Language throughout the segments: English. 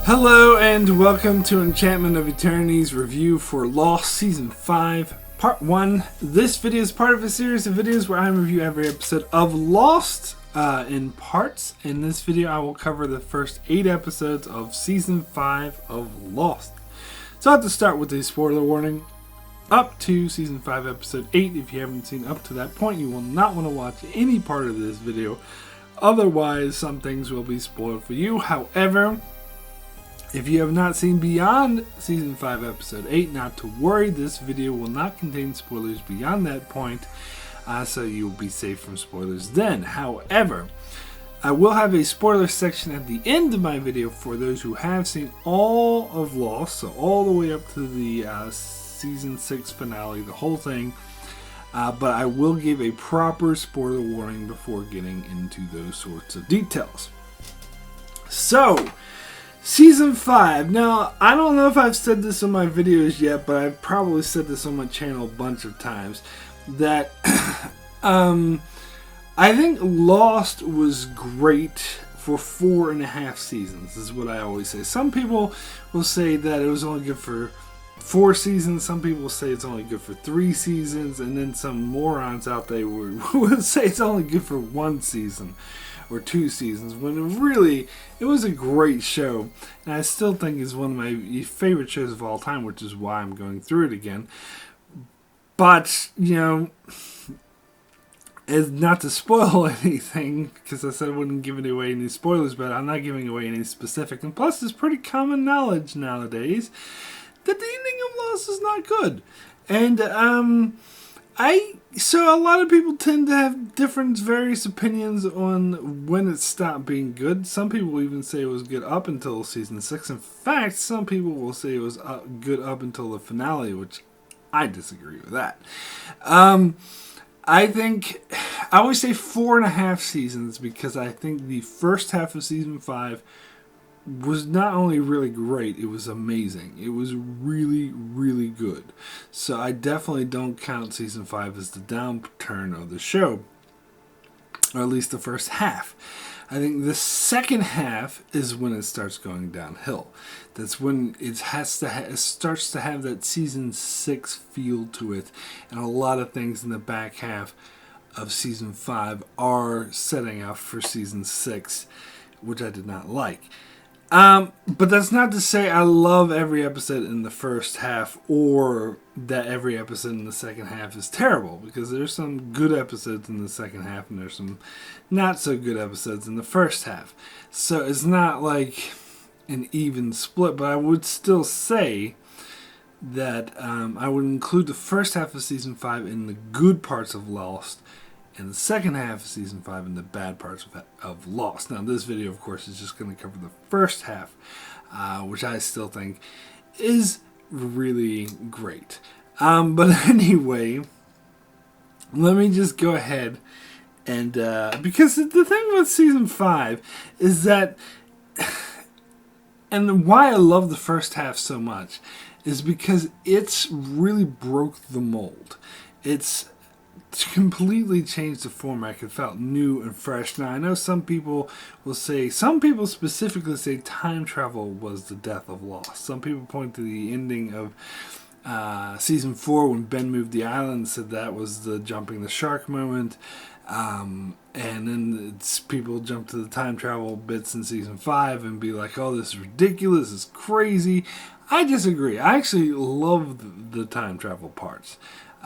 Hello and welcome to Enchantment of Eternity's review for Lost Season 5, Part 1. This video is part of a series of videos where I review every episode of Lost in parts. In this video I will cover the first 8 episodes of Season 5 of Lost. So I have to start with a spoiler warning. Up to Season 5 Episode 8, if you haven't seen up to that point, you will not want to watch any part of this video. Otherwise, some things will be spoiled for you. However, if you have not seen beyond Season 5 Episode 8, not to worry, this video will not contain spoilers beyond that point, so you will be safe from spoilers then. However, I will have a spoiler section at the end of my video for those who have seen all of Lost, so all the way up to the Season 6 finale, the whole thing, but I will give a proper spoiler warning before getting into those sorts of details. So, Season 5. Now, I don't know if I've said this in my videos yet, but I've probably said this on my channel a bunch of times, that I think Lost was great for 4.5 seasons, is what I always say. Some people will say that it was only good for 4 seasons, some people will say it's only good for 3 seasons, and then some morons out there would say it's only good for 1 season or 2 seasons, when really it was a great show, and I still think it's one of my favorite shows of all time, which is why I'm going through it again. But, you know, it's not to spoil anything, because I said I wouldn't give away any spoilers, but I'm not giving away any specific, and plus it's pretty common knowledge nowadays that the ending of Lost is not good. And so a lot of people tend to have different various opinions on when it stopped being good. Some people even say it was good up until Season 6. In fact, some people will say it was good up until the finale, which I disagree with that. I think, I always say 4.5 seasons, because I think the first half of Season 5 was not only really great, it was amazing. It was really, really good. So I definitely don't count Season 5 as the downturn of the show, or at least the first half. I think the second half is when it starts going downhill. That's when it starts to have that Season 6 feel to it, and a lot of things in the back half of Season 5 are setting up for Season 6, which I did not like. But that's not to say I love every episode in the first half, or that every episode in the second half is terrible, because there's some good episodes in the second half and there's some not so good episodes in the first half. So it's not like an even split, but I would still say that I would include the first half of Season 5 in the good parts of Lost, and the second half of Season 5 and the bad parts of Lost. Now, this video, of course, is just going to cover the first half, which I still think is really great. But anyway, let me just go ahead and, because the thing with Season 5 is that, and why I love the first half so much, is because it's really broke the mold. It's completely changed the format. It felt new and fresh. Now, I know some people will say, some people specifically say time travel was the death of Lost. Some people point to the ending of Season 4 when Ben moved the island and said that was the jumping the shark moment. And then people jump to the time travel bits in Season 5 and be like, oh, this is ridiculous, this is crazy. I disagree. I actually love the time travel parts.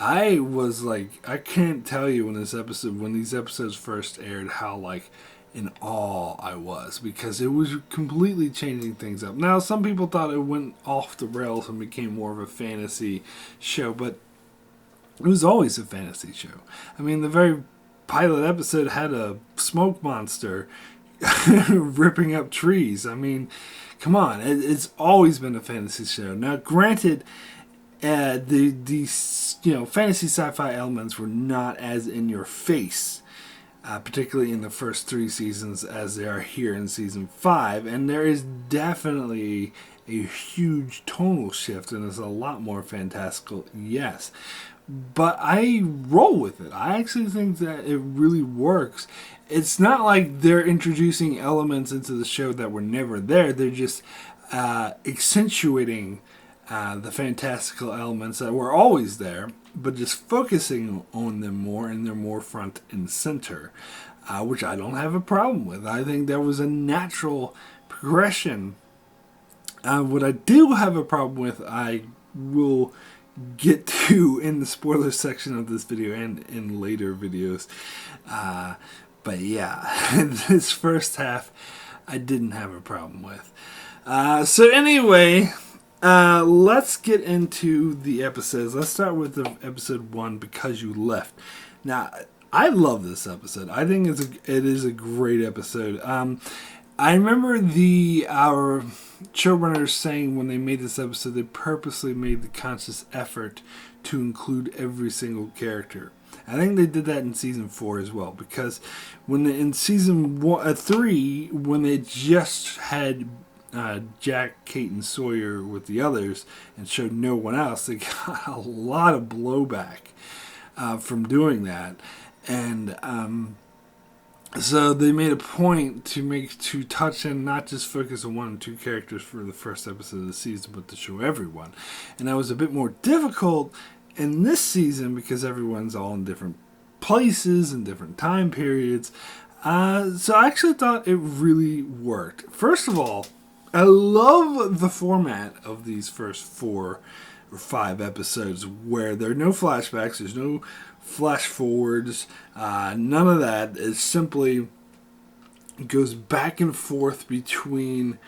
I was like, I can't tell you when these episodes first aired, how like in awe I was, because it was completely changing things up. Now, some people thought it went off the rails and became more of a fantasy show, but it was always a fantasy show. I mean, the very pilot episode had a smoke monster ripping up trees. I mean, come on, it's always been a fantasy show. Now, granted, these fantasy sci-fi elements were not as in your face, particularly in the first 3 seasons, as they are here in Season 5, and there is definitely a huge tonal shift, and it's a lot more fantastical, yes. but I roll with it. I actually think that it really works. It's not like they're introducing elements into the show that were never there. They're just accentuating the fantastical elements that were always there, but just focusing on them more, and they're more front and center, which I don't have a problem with. I think that was a natural progression. What I do have a problem with, I will get to in the spoiler section of this video and in later videos. But yeah, this first half I didn't have a problem with. So anyway, let's get into the episodes. Let's start with the episode 1, Because You Left. Now, I love this episode. I think it is a great episode. I remember our showrunners saying when they made this episode, they purposely made the conscious effort to include every single character. I think they did that in season 4 as well, because in season 3, when they just had Jack, Kate, and Sawyer with the others and showed no one else, they got a lot of blowback from doing that. And so they made a point to touch and not just focus on 1 or 2 characters for the first episode of the season, but to show everyone. And that was a bit more difficult in this season because everyone's all in different places and different time periods. So I actually thought it really worked. First of all, I love the format of these first 4 or 5 episodes where there are no flashbacks, there's no flash forwards, none of that. It simply goes back and forth between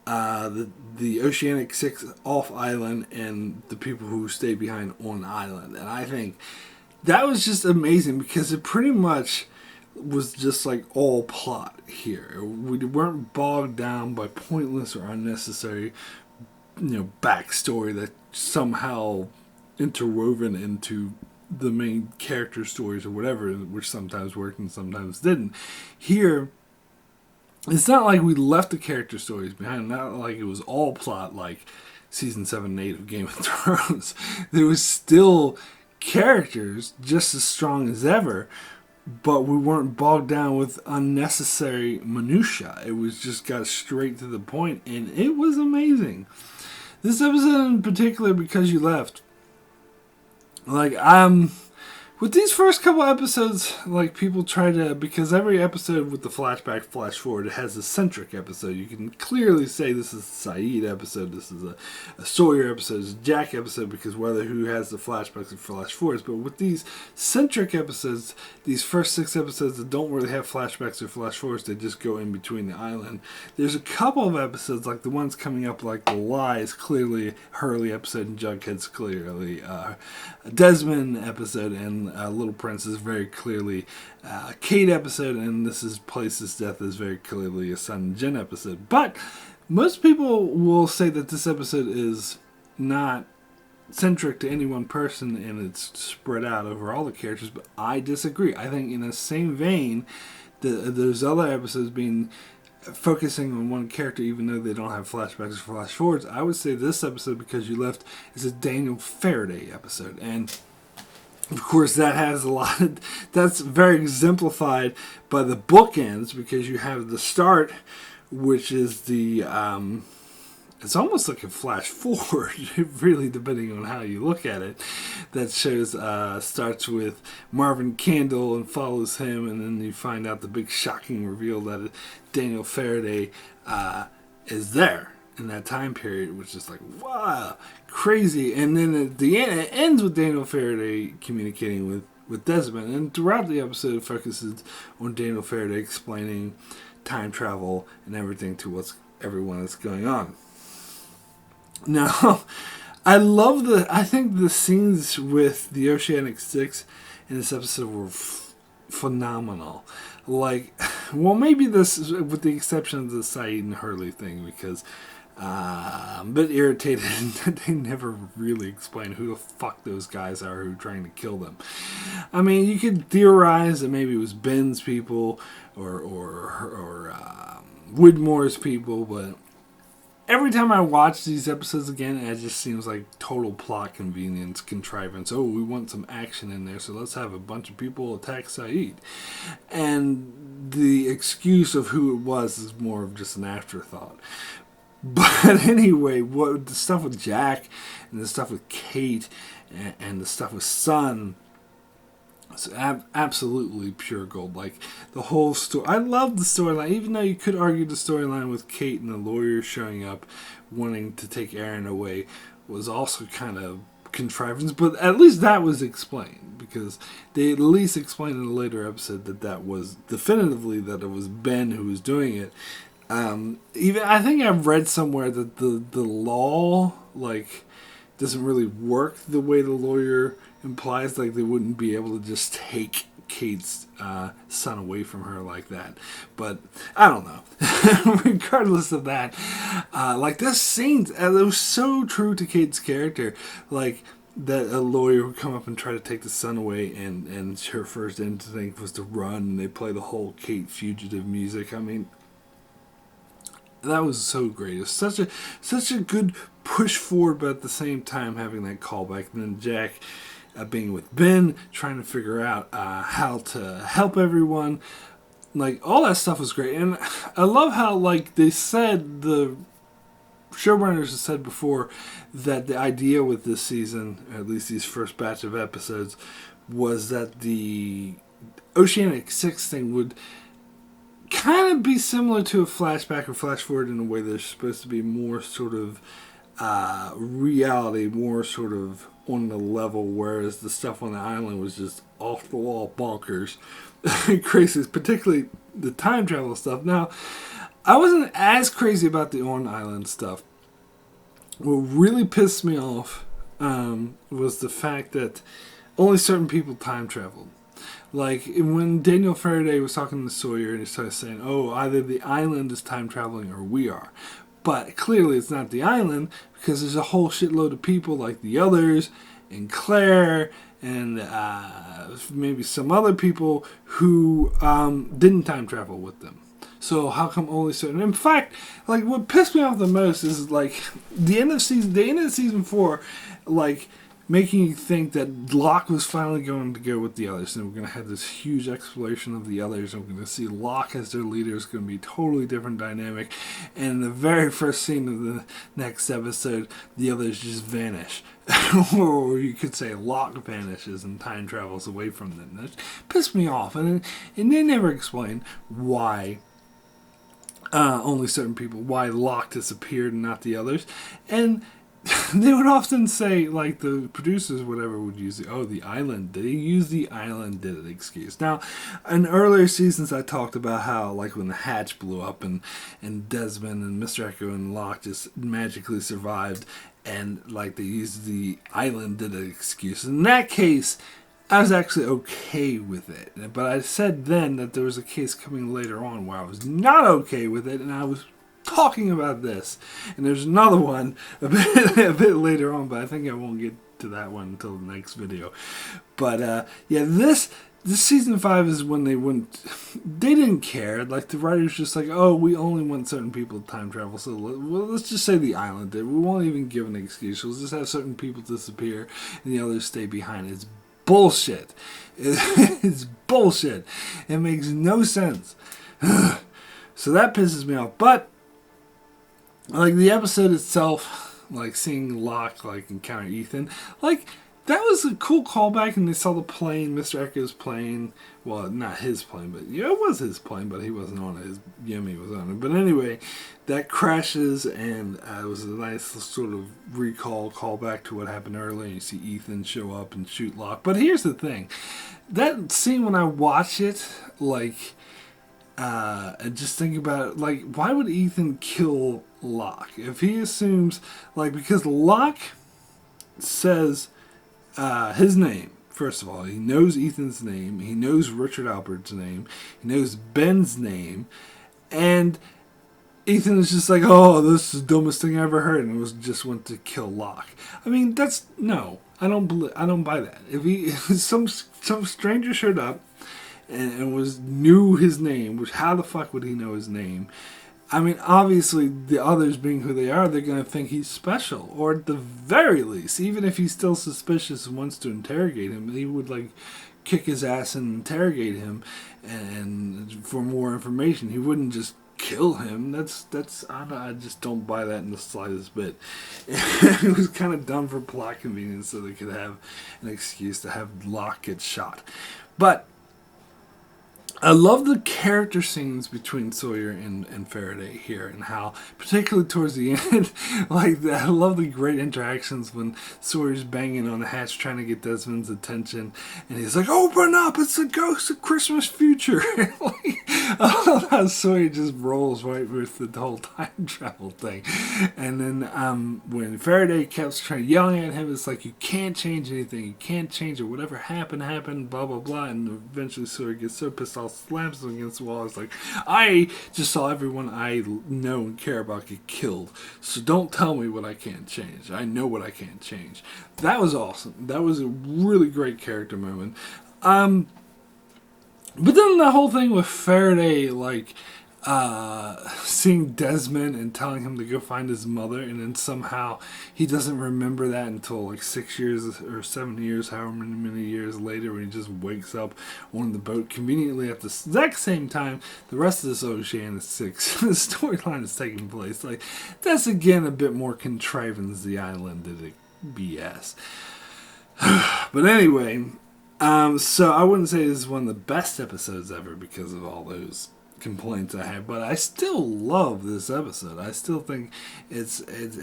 the Oceanic Six off island and the people who stay behind on island. And I think that was just amazing because it pretty much was just like all plot here. We weren't bogged down by pointless or unnecessary, backstory that somehow interwoven into the main character stories or whatever, which sometimes worked and sometimes didn't. Here, it's not like we left the character stories behind, not like it was all plot like season 7 and 8 of Game of Thrones. There was still characters just as strong as ever, but we weren't bogged down with unnecessary minutia. It was just got straight to the point, and it was amazing. This episode in particular, Because You Left, with these first couple episodes, people try to, because every episode with the flashback, flash forward, it has a centric episode. You can clearly say this is a Saeed episode, this is a Sawyer episode, this is a Jack episode, because who has the flashbacks and flash forwards. But with these centric episodes, these first 6 episodes that don't really have flashbacks or flash forwards, they just go in between the island. There's a couple of episodes, like the ones coming up, like The Lie is clearly a Hurley episode, and Jughead's clearly a Desmond episode, and Little Prince is very clearly a Kate episode, and This Is Place's Death is very clearly a Son and Jen episode. But most people will say that this episode is not centric to any one person and it's spread out over all the characters, but I disagree. I think in the same vein, those other episodes being focusing on one character, even though they don't have flashbacks or flash forwards, I would say this episode, Because You Left, is a Daniel Faraday episode. And of course, that has that's very exemplified by the bookends, because you have the start, which is it's almost like a flash forward, really, depending on how you look at it. That shows, starts with Marvin Candle and follows him, and then you find out the big shocking reveal that Daniel Faraday is there in that time period, which is like, wow, crazy. And then at the end, it ends with Daniel Faraday communicating with Desmond, and throughout the episode it focuses on Daniel Faraday explaining time travel and everything to everyone that's going on. Now, I think the scenes with the Oceanic Six in this episode were phenomenal. Maybe this, with the exception of the Saeed and Hurley thing, because I'm a bit irritated that they never really explain who the fuck those guys are who are trying to kill them. I mean, you could theorize that maybe it was Ben's people or Widmore's people, but every time I watch these episodes again, it just seems like total plot convenience, contrivance. Oh, we want some action in there, so let's have a bunch of people attack Saeed. And the excuse of who it was is more of just an afterthought. But anyway, what the stuff with Jack and the stuff with Kate and the stuff with Sun, it's absolutely pure gold. Like, the whole story. I love the storyline, even though you could argue the storyline with Kate and the lawyer showing up wanting to take Aaron away was also kind of contrivance, but at least that was explained, because they at least explained in a later episode that was definitively that it was Ben who was doing it. Even I think I've read somewhere that the law doesn't really work the way the lawyer implies. Like, they wouldn't be able to just take Kate's son away from her like that. But I don't know. Regardless of that, this scene, it was so true to Kate's character. Like, that a lawyer would come up and try to take the son away, and her first instinct was to run, and they play the whole Kate fugitive music. I mean, that was so great. It was such a good push forward, but at the same time having that callback. And then Jack being with Ben, trying to figure out how to help everyone. Like, all that stuff was great. And I love how, they said, the showrunners have said before, that the idea with this season, at least these first batch of episodes, was that the Oceanic Six thing would kind of be similar to a flashback or flash forward in a way there's supposed to be more sort of reality, more sort of on the level, whereas the stuff on the island was just off the wall bonkers. Crazy, particularly the time travel stuff. Now, I wasn't as crazy about the Owen Island stuff. What really pissed me off was the fact that only certain people time traveled. Like, when Daniel Faraday was talking to Sawyer, and he started saying, oh, either the island is time traveling or we are. But clearly it's not the island, because there's a whole shitload of people like the others, and Claire, and maybe some other people who didn't time travel with them. So how come only certain? In fact, what pissed me off the most is the end of season 4, making you think that Locke was finally going to go with the others, and we're going to have this huge exploration of the others, and we're going to see Locke as their leader. It's going to be a totally different dynamic. And in the very first scene of the next episode, the others just vanish. Or you could say Locke vanishes and time travels away from them. That pissed me off. And they never explain why only certain people, why Locke disappeared and not the others. And they would often say, the producers, whatever, would use the island. They use the island did it excuse. Now, in earlier seasons, I talked about how, when the hatch blew up and Desmond and Mr. Echo and Locke just magically survived, and, they used the island did it excuse. In that case, I was actually okay with it. But I said then that there was a case coming later on where I was not okay with it, and I was talking about this. And there's another one a bit later on, but I think I won't get to that one until the next video. But this season 5 is when they didn't care. The writers just oh, we only want certain people to time travel, so let's just say the island did. We won't even give an excuse. We'll just have certain people disappear and the others stay behind. It's bullshit. It's bullshit. It makes no sense. So that pisses me off. But the episode itself, seeing Locke encounter Ethan, that was a cool callback. And they saw the plane, Mr. Echo's plane. Well, not his plane, but it was his plane, but he wasn't on it. His Yemi was on it. But anyway, that crashes, and it was a nice sort of callback to what happened earlier. You see Ethan show up and shoot Locke. But here's the thing: that scene, when I watch it, and just think about it, why would Ethan kill Locke? If he assumes, because Locke says his name, first of all, he knows Ethan's name, he knows Richard Albert's name, he knows Ben's name, and Ethan is just oh, this is the dumbest thing I ever heard, and went to kill Locke. I mean, no, I don't buy that. If some stranger showed up and knew his name, which how the fuck would he know his name, I mean, obviously, the others being who they are, they're going to think he's special. Or at the very least, even if he's still suspicious and wants to interrogate him, he would, like, kick his ass and interrogate him and for more information. He wouldn't just kill him. I just don't buy that in the slightest bit. It was kind of done for plot convenience so they could have an excuse to have Locke get shot. But I love the character scenes between Sawyer and Faraday here, and how, particularly towards the end, I love the great interactions when Sawyer's banging on the hatch trying to get Desmond's attention, and he's like, "Open up! It's the ghost of Christmas future!" I love how Sawyer just rolls right with the whole time travel thing. And then when Faraday kept yelling at him, it's like, "You can't change anything. You can't change it. Whatever happened, blah, blah, blah." And eventually Sawyer gets so pissed off, slams him against the wall. It's like, "I just saw everyone I know and care about get killed. So don't tell me what I can't change. I know what I can't change." That was awesome. That was a really great character moment. But then the whole thing with Faraday, seeing Desmond and telling him to go find his mother, and then somehow he doesn't remember that until 6 years or 7 years, however many years later, when he just wakes up on the boat conveniently at the exact same time the rest of this Oceanic Six the storyline is taking place. That's again a bit more contrivance the island did it BS. But anyway, so I wouldn't say this is one of the best episodes ever because of all those complaints I had, but I still love this episode. I still think it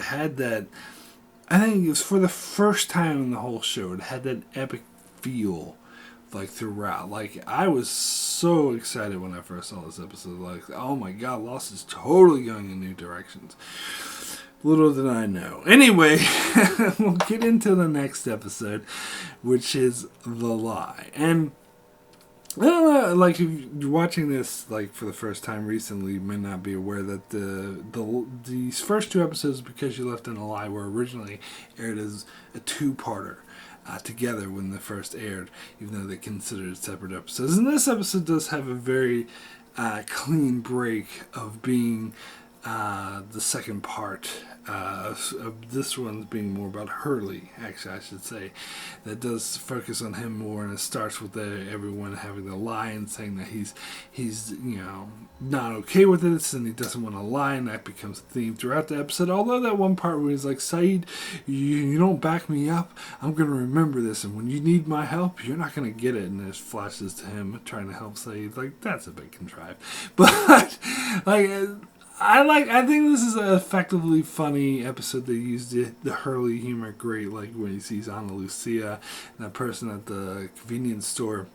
had that. I think it was for the first time in the whole show. It had that epic feel, throughout. I was so excited when I first saw this episode. Oh my god, Lost is totally going in new directions. Little did I know. Anyway, we'll get into the next episode, which is The Lie. And I don't know, if you're watching this for the first time recently, you may not be aware that these first two episodes, Because You Left in a Lie, were originally aired as a two-parter together when they first aired, even though they considered it separate episodes. And this episode does have a very clean break of being the second part of this one being more about Hurley, actually I should say, that does focus on him more, and it starts with everyone having to lie and saying that he's not okay with it, and he doesn't want to lie, and that becomes a theme throughout the episode. Although that one part where he's like, "Saeed, you don't back me up, I'm going to remember this, and when you need my help, you're not going to get it," and there's flashes to him trying to help Saeed. That's a bit contrived, but I think this is an effectively funny episode. They used the Hurley humor great, when he sees Ana Lucia, and that person at the convenience store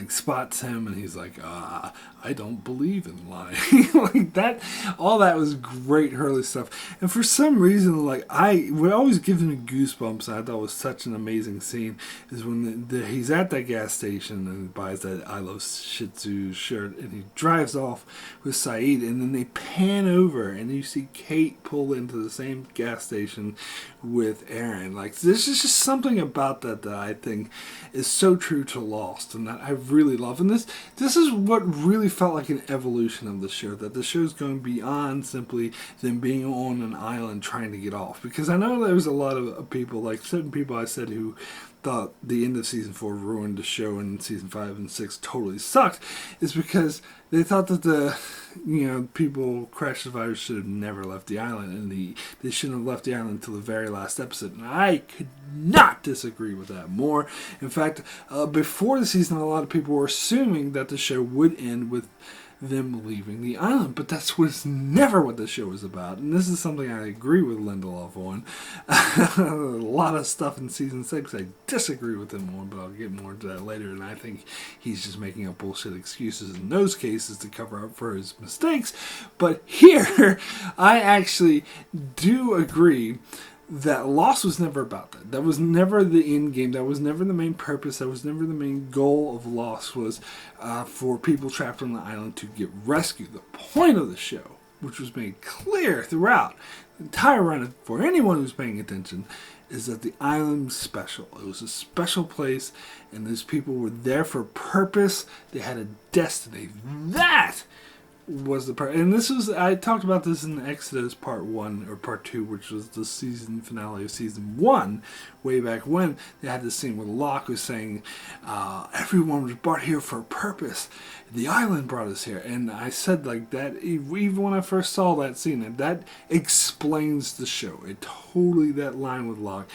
spots him, and he's like, "I don't believe in lying." That, all that was great Hurley stuff. And for some reason, what always gives me goosebumps, and I thought was such an amazing scene, is when he's at that gas station and buys that I Love Shih Tzu shirt, and he drives off with Saeed, and then they pan over, and you see Kate pull into the same gas station with Aaron. There's just something about that I think is so true to Lost, and that I really love. And this is what really felt like an evolution of the show, that the show's going beyond simply them being on an island trying to get off. Because I know there was a lot of people, certain people I said, who thought the end of season 4 ruined the show and season 5 and 6 totally sucked, is because they thought that the people, crash survivors, should have never left the island, and they shouldn't have left the island until the very last episode. And I could not disagree with that more. In fact, before the season, a lot of people were assuming that the show would end with them leaving the island, but was never what the show was about. And this is something I agree with Lindelof on. A lot of stuff in season 6 I disagree with him on, but I'll get more into that later. And I think he's just making up bullshit excuses in those cases to cover up for his mistakes. But here, I actually do agree that Lost was never about that. That was never the end game. That was never the main purpose. That was never the main goal of Lost, was for people trapped on the island to get rescued. The point of the show, which was made clear throughout the entire run for anyone who's paying attention, is that the island was special. It was a special place, and those people were there for a purpose. They had a destiny. That was the part, and this was, I talked about this in Exodus Part 1 or Part 2, which was the season finale of Season 1, way back when. They had this scene where Locke was saying, everyone was brought here for a purpose. The island brought us here. And I said, like, that, even when I first saw that scene, and that explains the show. It totally, that line with Locke.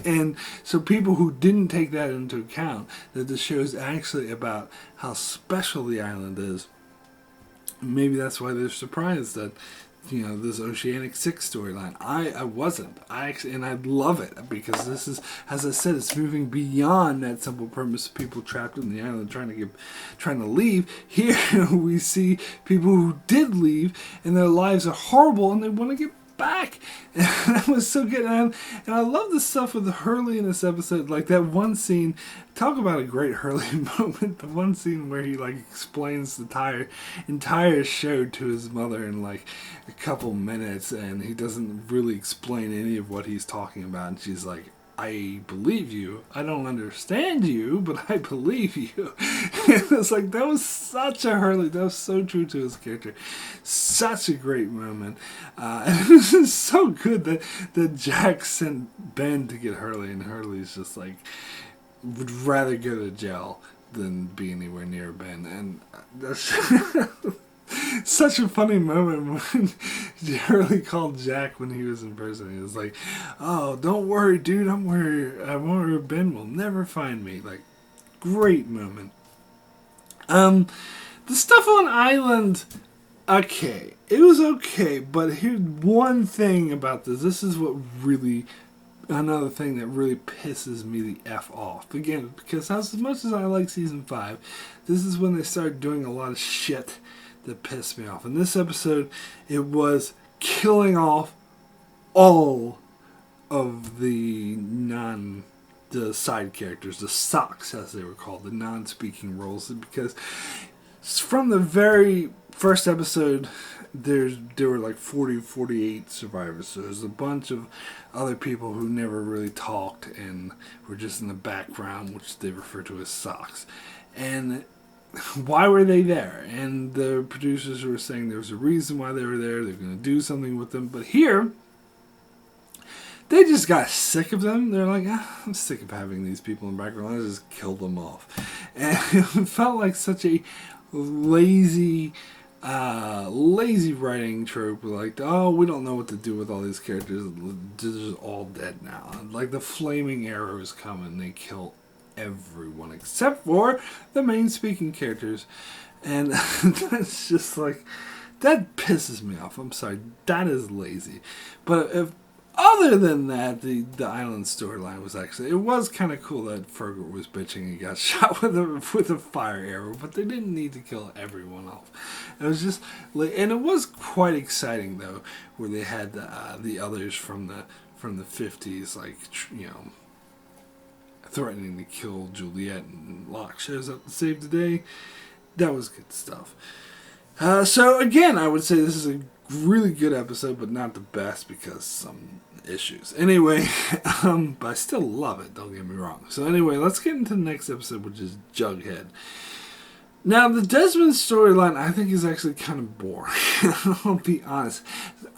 And so people who didn't take that into account, that the show is actually about how special the island is, maybe that's why they're surprised that, you know, this Oceanic Six storyline. I wasn't. And I love it, because this is, as I said, it's moving beyond that simple premise of people trapped in the island trying to leave. Here we see people who did leave, and their lives are horrible, and they want to get back. And that was so good. And I love the stuff with Hurley in this episode. Like that one scene, talk about a great Hurley moment. The one scene where he like explains the entire show to his mother in like a couple minutes, and he doesn't really explain any of what he's talking about. And she's like, I believe you. I don't understand you, but I believe you. And it's like, that was such a Hurley. That was so true to his character. Such a great moment. And it was just so good that Jack sent Ben to get Hurley, and Hurley's just like, would rather go to jail than be anywhere near Ben. And that's such a funny moment when Hurley called Jack when he was in prison. He was like, oh, don't worry, dude. I won't worry. Ben will never find me. Like, great moment. The stuff on Island, okay. It was okay, but here's one thing about this. This is what really, another thing that really pisses me the F off. Again, because as much as I like Season 5, this is when they started doing a lot of shit that pissed me off. In this episode, it was killing off all of the side characters, the socks as they were called, the non-speaking roles, because from the very first episode, there were like 48 survivors, so there's a bunch of other people who never really talked and were just in the background, which they refer to as socks. And why were they there? And the producers were saying there was a reason why they were there. They're going to do something with them. But here, they just got sick of them. They're like, I'm sick of having these people in the background. Let's just kill them off. And it felt like such a lazy writing trope. Like, oh, we don't know what to do with all these characters. They're just all dead now. Like the flaming arrows come and they kill everyone except for the main speaking characters, and that's just like, that pisses me off. I'm sorry, that is lazy. But if other than that, the island storyline was actually, it was kind of cool that Fergus was bitching and got shot with a fire arrow, but they didn't need to kill everyone off. It was just like, and it was quite exciting though, where they had the others from the 50s, like, you know, threatening to kill Juliet, and Locke shows up to save the day. That was good stuff. So again, I would say this is a really good episode, but not the best because some issues. Anyway, but I still love it, don't get me wrong. So anyway, let's get into the next episode, which is Jughead. Now, the Desmond storyline, I think, is actually kind of boring. I'll be honest.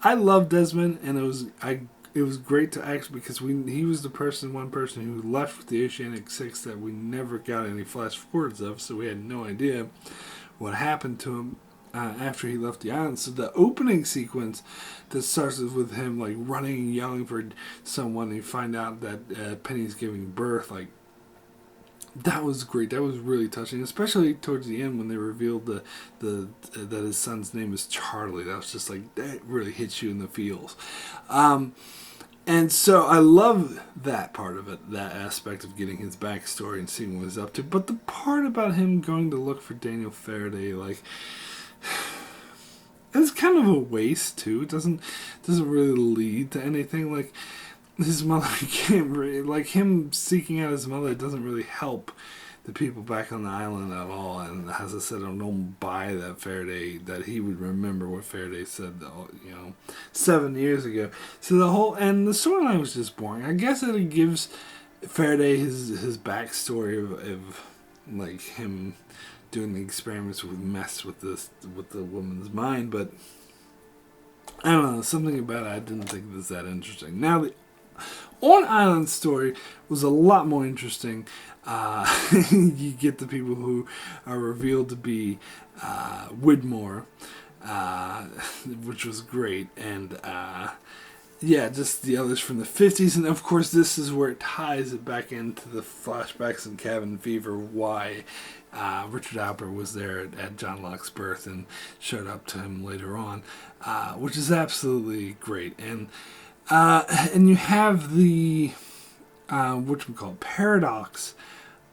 I love Desmond, and it was great to actually, because he was the one person who left with the Oceanic Six that we never got any flash forwards of, so we had no idea what happened to him after he left the island. So the opening sequence that starts with him like running and yelling for someone, and you find out that Penny's giving birth, like, that was great. That was really touching, especially towards the end when they revealed that his son's name is Charlie. That was just like, that really hits you in the feels. And so I love that part of it, that aspect of getting his backstory and seeing what he's up to. But the part about him going to look for Daniel Faraday, like, it's kind of a waste too. It doesn't really lead to anything. Like, his mother can't really, like, him seeking out his mother doesn't really help the people back on the island at all. And as I said, I don't buy that Faraday, that he would remember what Faraday said, you know, 7 years ago. So the storyline was just boring. I guess that it gives Faraday his backstory of like him doing the experiments would mess with the woman's mind, but I don't know, something about it I didn't think was that interesting. Now, the Owen Island story was a lot more interesting. You get the people who are revealed to be Widmore, which was great, and just the others from the 50s, and of course this is where it ties it back into the flashbacks in Cabin Fever, why Richard Alpert was there at John Locke's birth and showed up to him later on, which is absolutely great. And you have the paradox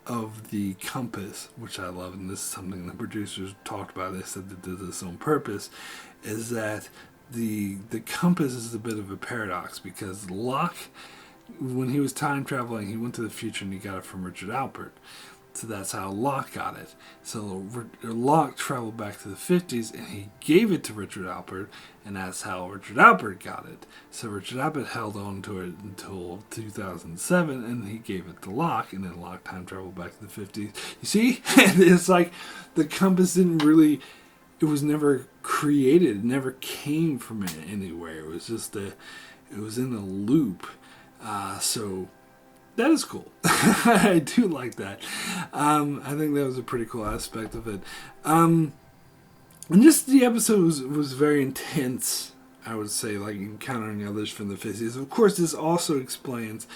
of the compass, which I love, and this is something the producers talked about. They said they did this on purpose, is that the compass is a bit of a paradox, because Locke, when he was time traveling, he went to the future and he got it from Richard Alpert. So that's how Locke got it. So Locke traveled back to the 50s and he gave it to Richard Alpert, and that's how Richard Alpert got it. So Richard Alpert held on to it until 2007, and he gave it to Locke, and then Locke time traveled back to the 50s. You see? It's like the compass didn't really... It was never created. It never came from anywhere. It was just it was in a loop. So... that is cool. I do like that. I think that was a pretty cool aspect of it. And just the episode was very intense, I would say, like encountering others from the 50s. Of course, this also explains,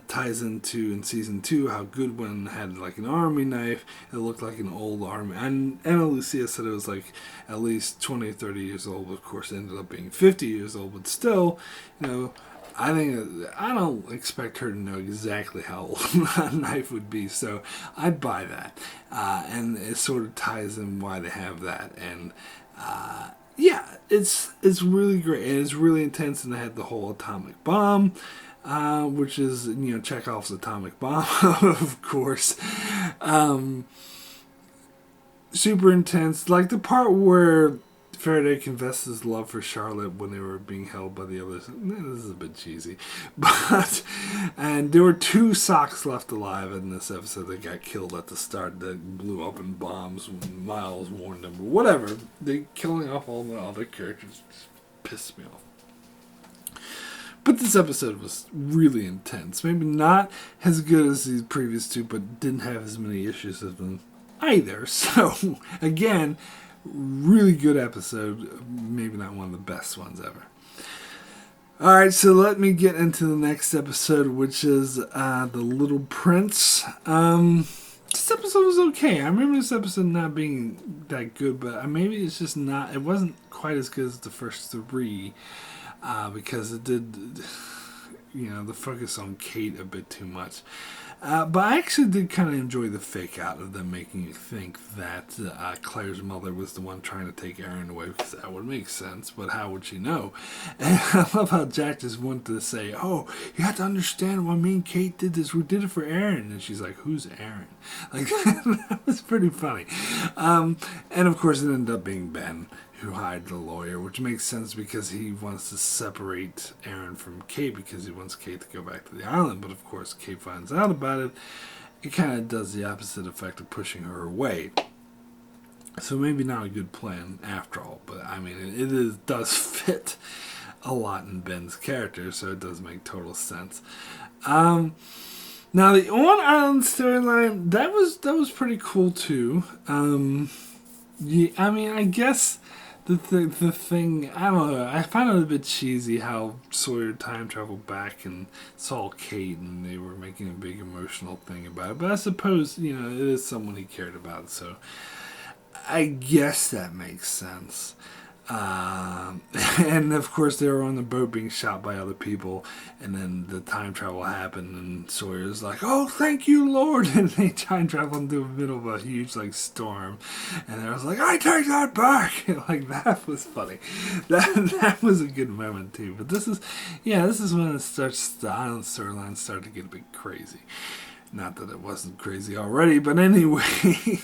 ties into in season 2 how Goodwin had like an army knife. It looked like an old army. And Anna Lucia said it was like at least 20 or 30 years old. Of course, it ended up being 50 years old, but still, I don't expect her to know exactly how old a knife would be, so I'd buy that. And it sort of ties in why they have that. And it's really great. And it's really intense, and they had the whole atomic bomb, which is, Chekhov's atomic bomb, of course. Super intense. Like the part where Faraday confessed his love for Charlotte when they were being held by the others. This is a bit cheesy. And there were 2 socks left alive in this episode that got killed at the start that blew up in bombs when Miles warned them. Or whatever. They killing off all the other characters just pissed me off. But this episode was really intense. Maybe not as good as the previous 2, but didn't have as many issues as them either. So, again... really good episode. Maybe not one of the best ones ever. Alright, so let me get into the next episode, which is The Little Prince. This episode was okay. I remember this episode not being that good, but maybe it's just not... It wasn't quite as good as the first 3, because it did... the focus on Kate a bit too much. But I actually did kind of enjoy the fake out of them making you think that Claire's mother was the one trying to take Aaron away, because that would make sense, but how would she know? And I love how Jack just wanted to say, oh, you have to understand why me and Kate did this. We did it for Aaron. And she's like, who's Aaron? Like, that was pretty funny. And of course it ended up being Ben, who hired the lawyer, which makes sense because he wants to separate Aaron from Kate because he wants Kate to go back to the island. But of course, Kate finds out about it. It kind of does the opposite effect of pushing her away. So maybe not a good plan after all. But I mean, it does fit a lot in Ben's character, so it does make total sense. Now the Owen Island storyline, that was pretty cool too. I guess. The thing, I don't know, I find it a bit cheesy how Sawyer time traveled back and saw Kate and they were making a big emotional thing about it. But I suppose, it is someone he cared about, so I guess that makes sense. And of course they were on the boat being shot by other people, and then the time travel happened and Sawyer's like, oh, thank you, Lord, and they time travel into the middle of a huge storm, and I was like, I take that back. That was funny. That was a good moment too. But this is when it starts, the island storyline started to get a bit crazy. Not that it wasn't crazy already, but anyway,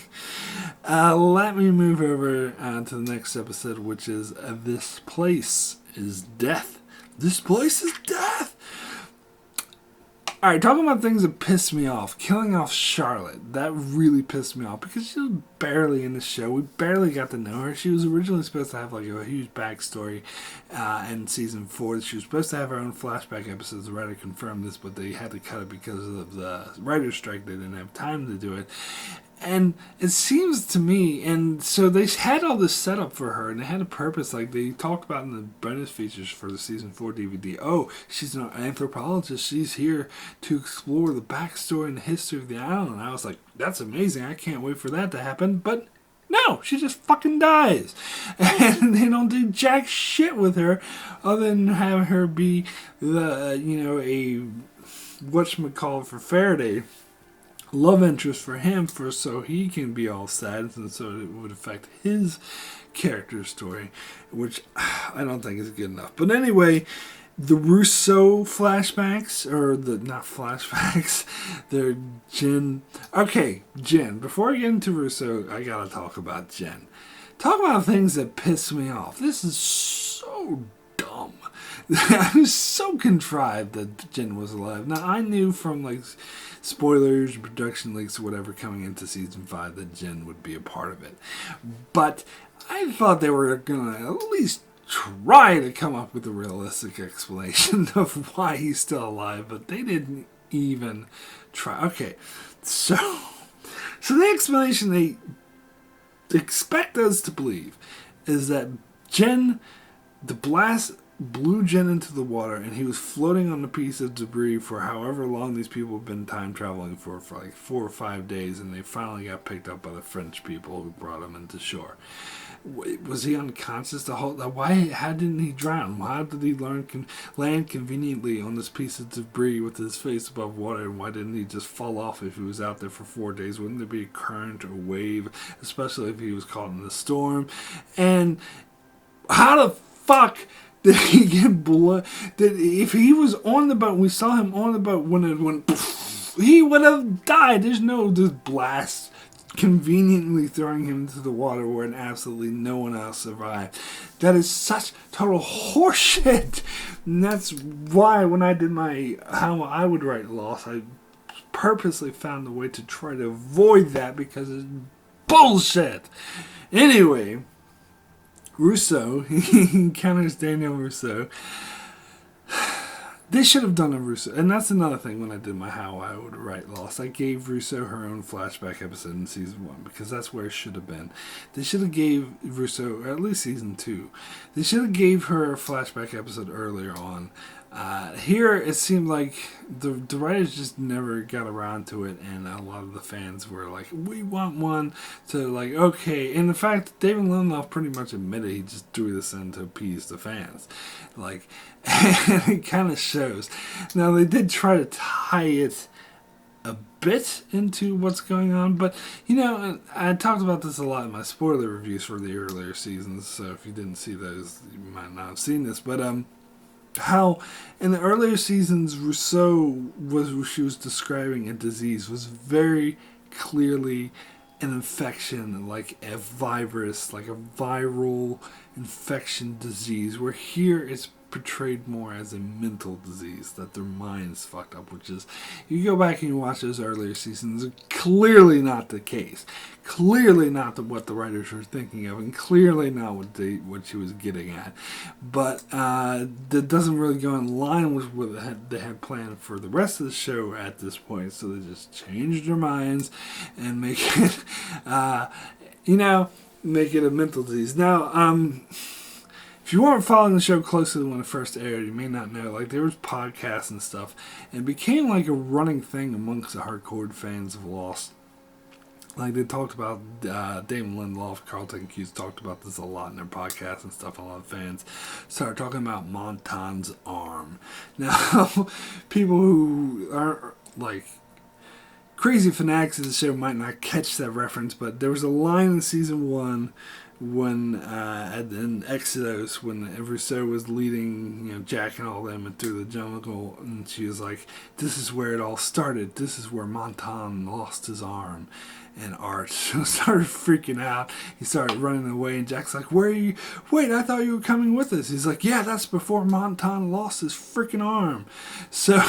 let me move over to the next episode, which is This Place is Death. This Place is Death! All right, talking about things that pissed me off. Killing off Charlotte. That really pissed me off because she was barely in the show. We barely got to know her. She was originally supposed to have like a huge backstory in season 4. She was supposed to have her own flashback episodes. The writer confirmed this, but they had to cut it because of the writer's strike. They didn't have time to do it. And it seems to me, and so they had all this setup for her, and they had a purpose, like they talked about in the bonus features for the season 4 DVD. Oh, she's an anthropologist. She's here to explore the backstory and the history of the island. And I was like, that's amazing. I can't wait for that to happen. But no, she just fucking dies. And they don't do jack shit with her other than have her be the, a whatchamacallit for Faraday. Love interest for him so he can be all sad, and so it would affect his character story, which I don't think is good enough. But anyway, the Rousseau flashbacks, or not flashbacks, they're Jen. Okay, Jen. Before I get into Rousseau, I gotta talk about Jen. Talk about things that piss me off. This is so dumb. I was so contrived that Jen was alive. Now, I knew from like spoilers, production leaks, or whatever coming into season 5 that Jen would be a part of it. But I thought they were going to at least try to come up with a realistic explanation of why he's still alive, but they didn't even try. Okay, so the explanation they expect us to believe is that Jen, the blast blew Jen into the water, and he was floating on a piece of debris for however long these people have been time traveling for like 4 or 5 days, and they finally got picked up by the French people who brought him into shore. Was he unconscious the whole time? How didn't he drown? How did he land conveniently on this piece of debris with his face above water, and why didn't he just fall off if he was out there for 4 days? Wouldn't there be a current or wave, especially if he was caught in the storm? And how the fuck did he get blood? If he was on the boat, we saw him on the boat when it went, he would have died. There's no just blast conveniently throwing him into the water where absolutely no one else survived. That is such total horseshit. And that's why when I did my how I would write Lost, I purposely found a way to try to avoid that because it's bullshit. Anyway, Rousseau, he encounters Daniel Rousseau. They should have done a Rousseau, and that's another thing when I did my How I Would Write Lost. I gave Rousseau her own flashback episode in season 1 because that's where it should have been. They should have gave Rousseau, or at least season 2, they should have gave her a flashback episode earlier on. Here, it seemed like the writers just never got around to it, and a lot of the fans were like, we want one to, like, okay. And in fact, David Lindelof pretty much admitted he just threw this in to appease the fans. Like, and it kind of shows. Now, they did try to tie it a bit into what's going on, but, I talked about this a lot in my spoiler reviews for the earlier seasons, so if you didn't see those, you might not have seen this, but, how in the earlier seasons Rousseau she was describing a disease was very clearly an infection, like a virus, like a viral infection disease, where here it's portrayed more as a mental disease, that their mind's fucked up, which is, you go back and you watch those earlier seasons, clearly not the case, clearly not what the writers were thinking of, and clearly not what she was getting at, but that doesn't really go in line with what they had planned for the rest of the show at this point, so they just changed their minds and make it make it a mental disease. Now, if you weren't following the show closely when it first aired, you may not know, like, there was podcasts and stuff, and it became like a running thing amongst the hardcore fans of Lost. Like, they talked about, Damon Lindelof, Carlton Cuse talked about this a lot in their podcasts and stuff, and a lot of fans started talking about Montan's arm. Now, people who are, like, crazy fanatics of the show might not catch that reference, but there was a line in season 1 when in Exodus, when Rousseau was leading Jack and all them through the jungle, and she was like, this is where it all started, this is where Montan lost his arm. And Art started freaking out. He started running away, and Jack's like, "Where are you? Wait, I thought you were coming with us." He's like, "Yeah, that's before Montan lost his freaking arm." So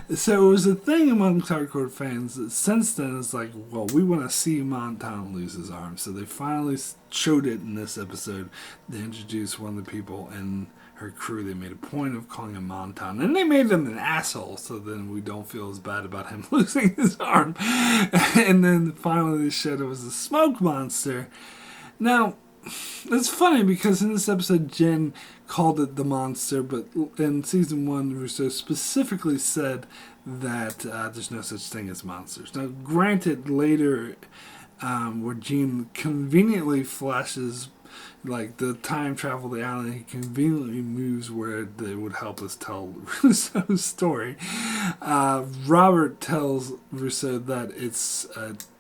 it was a thing amongst hardcore fans that since then it's like, well, we want to see Montan lose his arm. So they finally showed it in this episode. They introduced one of the people and her crew. They made a point of calling him Montan, and they made him an asshole, so then we don't feel as bad about him losing his arm. And then finally they showed it was a smoke monster. Now, it's funny because in this episode Jen called it the monster, but in season 1 Russo specifically said that there's no such thing as monsters. Now, granted, later where Gene conveniently flashes like the time travel to the island, he conveniently moves where they would help us tell Rousseau's story. Robert tells Rousseau that it's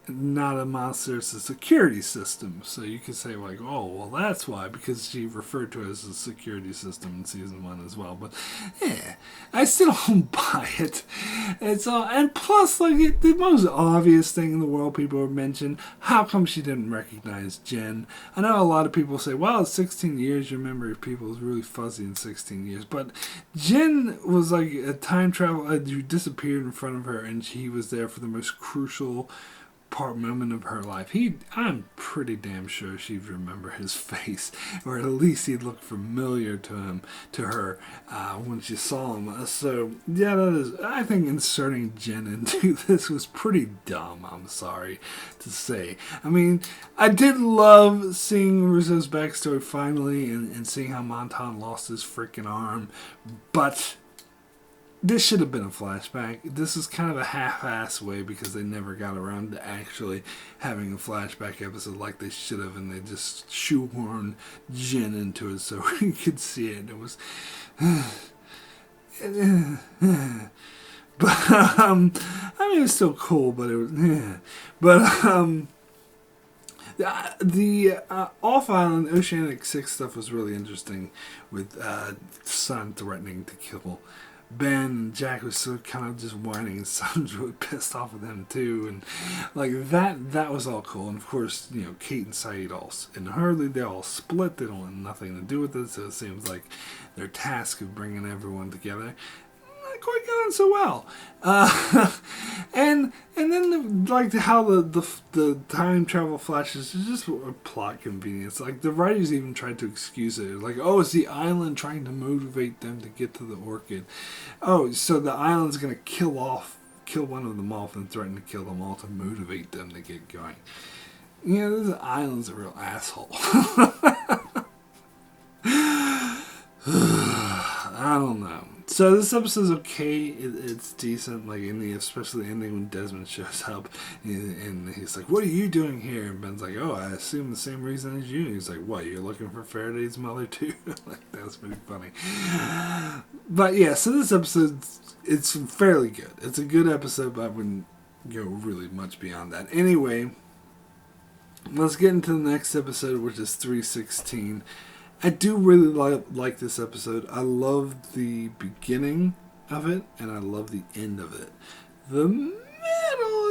not a monster, it's a security system. So you could say like, oh, well, that's why, because she referred to it as a security system in season 1 as well. But yeah, I still don't buy it. It's all, and plus, like, the most obvious thing in the world people have mentioned, how come she didn't recognize Jen? I know a lot of people say, well, it's 16 years, your memory of people is really fuzzy in 16 years. But Jen was like a time travel, who disappeared in front of her, and she was there for the most crucial moment of her life. I'm pretty damn sure she'd remember his face, or at least he'd look familiar to her when she saw him. So yeah, that is. I think inserting Jen into this was pretty dumb. I'm sorry to say. I mean, I did love seeing Russo's backstory finally, and seeing how Montan lost his freaking arm, but this should have been a flashback. This is kind of a half-ass way because they never got around to actually having a flashback episode like they should have, and they just shoehorned Jen into it so we could see it. It was, but I mean, it was still cool, but it was, but the off-island Oceanic Six stuff was really interesting, with Sun threatening to kill Ben, and Jack was so kind of just whining, and Son's really pissed off with him too, and like that was all cool. And of course, you know, Kate and Saeed and Hurley, they all split. They don't have nothing to do with it, so it seems like their task of bringing everyone together not quite going so well. And then like how the time travel flashes is just a plot convenience. Like the writers even tried to excuse it. Like, oh, it's the island trying to motivate them to get to the orchid. Oh, so the island's gonna kill one of them off and threaten to kill them all to motivate them to get going. You know, this island's a real asshole. I don't know. So this episode's okay. It's decent. Like especially the ending when Desmond shows up, and he's like, "What are you doing here?" And Ben's like, "Oh, I assume the same reason as you." And he's like, "What? You're looking for Faraday's mother too?" Like, that's pretty funny. But yeah, so this episode, it's fairly good. It's a good episode, but I wouldn't go really much beyond that. Anyway, let's get into the next episode, which is 316. I do really like this episode. I love the beginning of it, and I love the end of it. The middle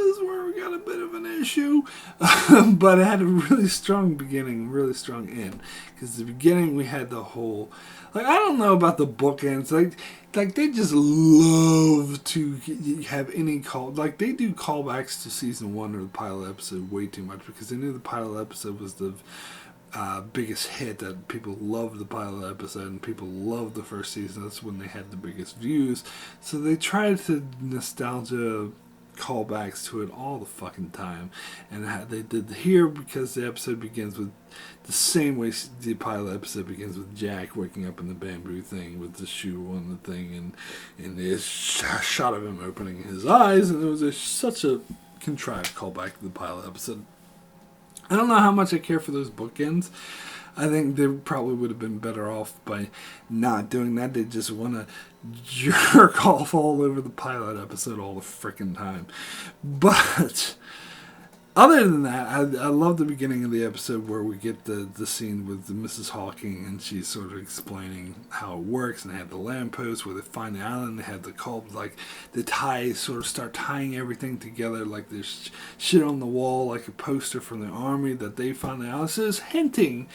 is where we got a bit of an issue, but it had a really strong beginning, really strong end. Because the beginning we had the whole, like, I don't know about the bookends, like they just love to have any call, like they do callbacks to season 1 or the pilot episode way too much, because they knew the pilot episode was the biggest hit, that people loved the pilot episode and people loved the first season. That's when they had the biggest views. So they tried to nostalgia callbacks to it all the fucking time. And they did here because the episode begins with the same way the pilot episode begins, with Jack waking up in the bamboo thing with the shoe on the thing, and there's a shot of him opening his eyes, and it was such a contrived callback to the pilot episode. I don't know how much I care for those bookends. I think they probably would have been better off by not doing that. They just want to jerk off all over the pilot episode all the frickin' time. But Other than that, I love the beginning of the episode where we get the scene with Mrs. Hawking, and she's sort of explaining how it works, and they have the lamppost where they find the island, they have the cult, like the ties sort of start tying everything together, like there's shit on the wall, like a poster from the army that they found the island. So it's hinting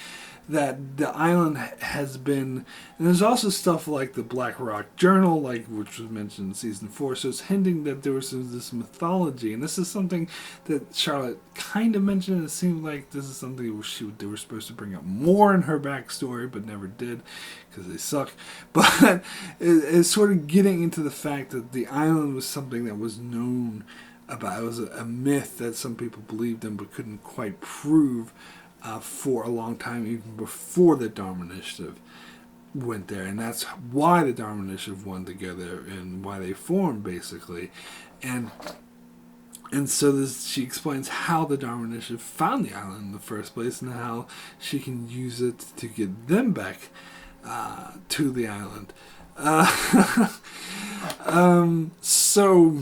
that the island has been, and there's also stuff like the Black Rock Journal, like which was mentioned in season 4. So it's hinting that there was this mythology, and this is something that Charlotte kind of mentioned. It seemed like this is something they were supposed to bring up more in her backstory, but never did because they suck. But it's sort of getting into the fact that the island was something that was known about. It was a myth that some people believed in but couldn't quite prove. For a long time, even before the Dharma Initiative went there. And that's why the Dharma Initiative went together and why they formed, basically. And so she explains how the Dharma Initiative found the island in the first place and how she can use it to get them back to the island. So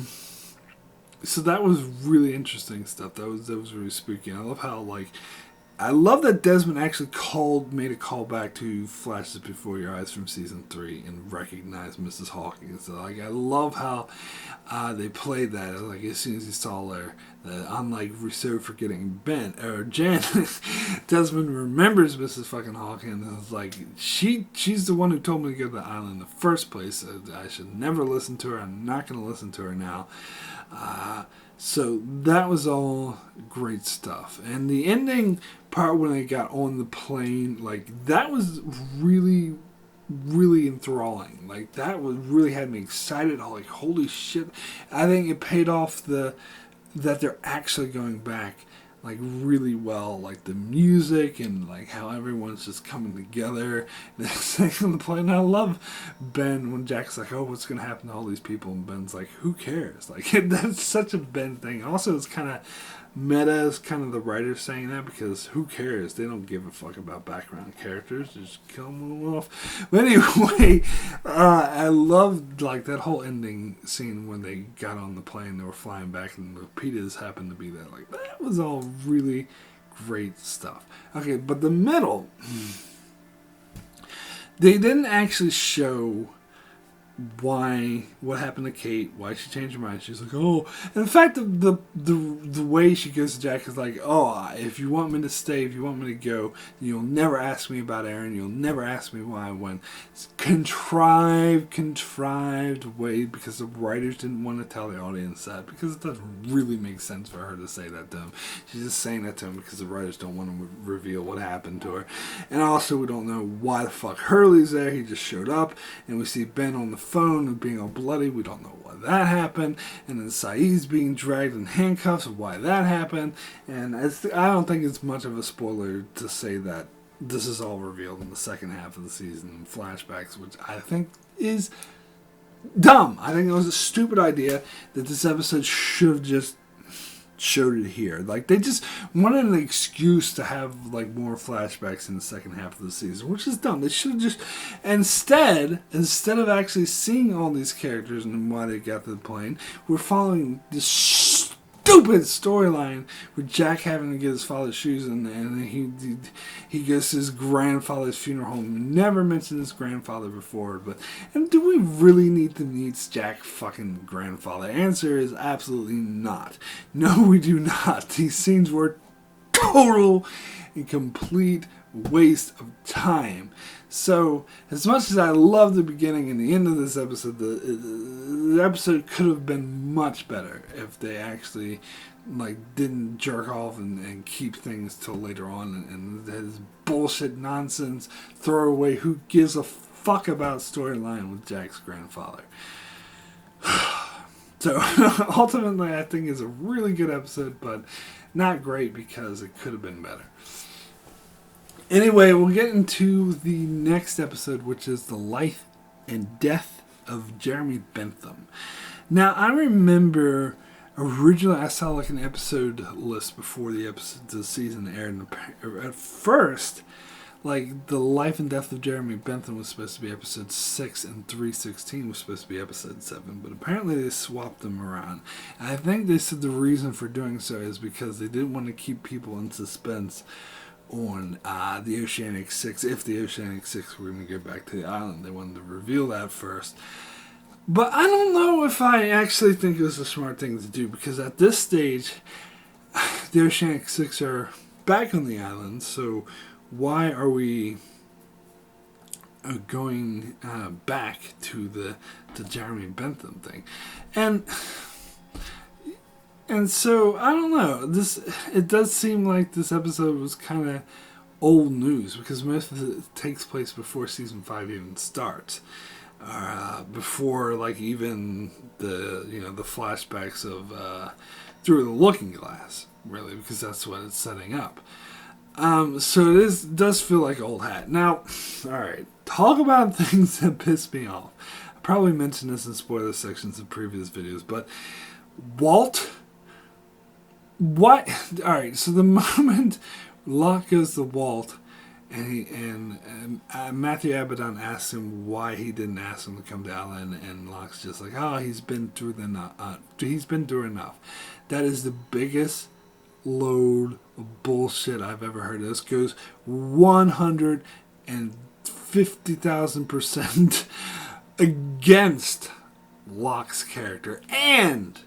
that was really interesting stuff. That was really spooky. And I love how, I love that Desmond actually made a call back to Flashes Before Your Eyes from season 3 and recognized Mrs. Hawkins. So, I love how they played that. As soon as he saw her, unlike Rousseau forgetting Jen, Desmond remembers Mrs. fucking Hawkins and is she's the one who told me to go to the island in the first place. I should never listen to her. I'm not going to listen to her now. So that was all great stuff. And the ending part when they got on the plane, that was really, really enthralling. That really had me excited. Holy shit. I think it paid off that they're actually going back really well, the music and how everyone's just coming together on the plane. I love Ben when Jack's oh, what's gonna happen to all these people, and Ben's who cares? That's such a Ben thing. Also, it's kind of meta, is kind of the writers saying that, because who cares? They don't give a fuck about background characters. Just kill them off. But anyway, I loved that whole ending scene when they got on the plane. They were flying back, and the Peters happened to be there. That was all really great stuff. Okay, but the middle, they didn't actually show what happened to Kate, why she changed her mind. She's oh, and in fact the way she goes to Jack is oh, if you want me to stay, if you want me to go, you'll never ask me about Aaron, you'll never ask me why I went. It's contrived way, because the writers didn't want to tell the audience that, because it doesn't really make sense for her to say that to him. She's just saying that to him because the writers don't want to reveal what happened to her. And also, we don't know why the fuck Hurley's there. He just showed up, and we see Ben on the phone and being all bloody. We don't know why that happened. And then Saeed's being dragged in handcuffs, why that happened. And I don't think it's much of a spoiler to say that this is all revealed in the second half of the season in flashbacks, which I think is dumb. I think it was a stupid idea that this episode should have just showed it here. They just wanted an excuse to have more flashbacks in the second half of the season, which is dumb. They should have just instead of actually seeing all these characters and why they got to the plane, we're following this stupid storyline with Jack having to get his father's shoes, and he goes to his grandfather's funeral home. Never mentioned his grandfather before, and do we really need to meet Jack's fucking grandfather? Answer is absolutely not. No, we do not. These scenes were total and complete waste of time. So, as much as I love the beginning and the end of this episode, the episode could have been much better if they actually didn't jerk off and keep things till later on, and this bullshit nonsense throwaway who gives a fuck about storyline with Jack's grandfather. So ultimately, I think it's a really good episode, but not great because it could have been better. Anyway, we'll get into the next episode, which is the life and death of Jeremy Bentham. Now, I remember originally I saw an episode list before the season aired. And at first, Like, The Life and Death of Jeremy Bentham was supposed to be episode 6, and 316 was supposed to be episode 7, but apparently they swapped them around. And I think they said the reason for doing so is because they didn't want to keep people in suspense on the Oceanic Six. If the Oceanic Six were going to go back to the island, they wanted to reveal that first. But I don't know if I actually think it was a smart thing to do, because at this stage, the Oceanic Six are back on the island, so why are we going back to the Jeremy Bentham thing? And so I don't know. It does seem like this episode was kind of old news, because most of it takes place before season 5 even starts, before like even the flashbacks of Through the Looking Glass, really, because that's what it's setting up. So it does feel like old hat. Now, alright, talk about things that piss me off. I probably mentioned this in spoiler sections of previous videos, but Walt, what? Alright, so the moment Locke goes to Walt, and Matthew Abaddon asks him why he didn't ask him to come to Island, and Locke's just like, oh, he's been through enough. That is the biggest load of bullshit I've ever heard. This goes 150,000% against Locke's character and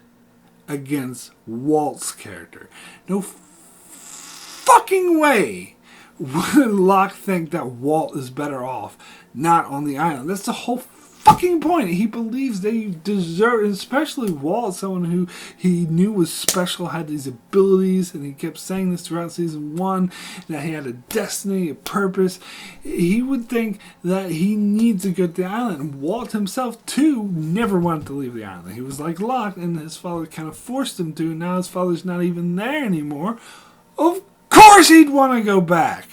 against Walt's character. No fucking way would Locke think that Walt is better off not on the island. That's the whole fucking point. He believes they deserve, especially Walt, someone who he knew was special, had these abilities, and he kept saying this throughout season 1, that he had a destiny, a purpose. He would think that he needs to go to the island. And Walt himself, too, never wanted to leave the island. He was like Locke, and his father kind of forced him to, and now his father's not even there anymore. Of course he'd want to go back.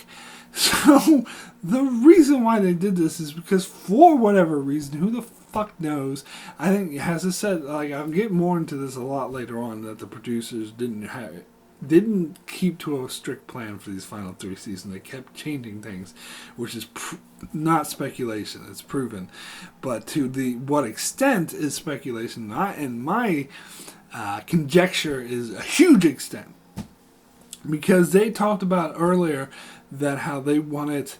So the reason why they did this is because, for whatever reason, who the fuck knows, I think, as I said, like, I'll get more into this a lot later on, that the producers didn't keep to a strict plan for these final 3 seasons. They kept changing things, which is not speculation, it's proven. But to what extent is speculation, and my conjecture is a huge extent. Because they talked about earlier that how they wanted,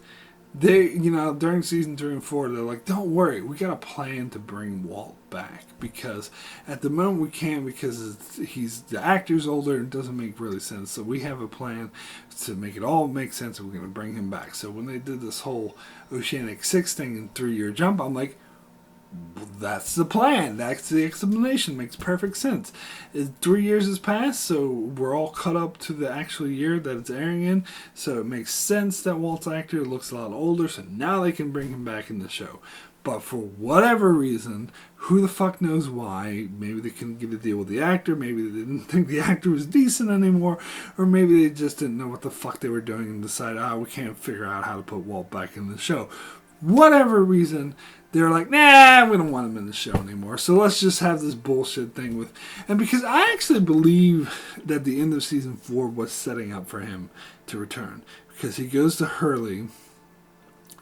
during season 3 and 4, they're like, don't worry, we got a plan to bring Walt back. Because at the moment we can't, because the actor's older and it doesn't make really sense. So we have a plan to make it all make sense, and we're going to bring him back. So when they did this whole Oceanic 6 thing in 3-year jump, I'm like, that's the plan. That's the explanation. Makes perfect sense. 3 years has passed, so we're all caught up to the actual year that it's airing in. So it makes sense that Walt's actor looks a lot older, so now they can bring him back in the show. But for whatever reason, who the fuck knows why, maybe they couldn't get a deal with the actor, maybe they didn't think the actor was decent anymore, or maybe they just didn't know what the fuck they were doing and decided, we can't figure out how to put Walt back in the show. Whatever reason, they're like, nah, we don't want him in the show anymore. So let's just have this bullshit thing with... And because I actually believe that the end of season 4 was setting up for him to return. Because he goes to Hurley,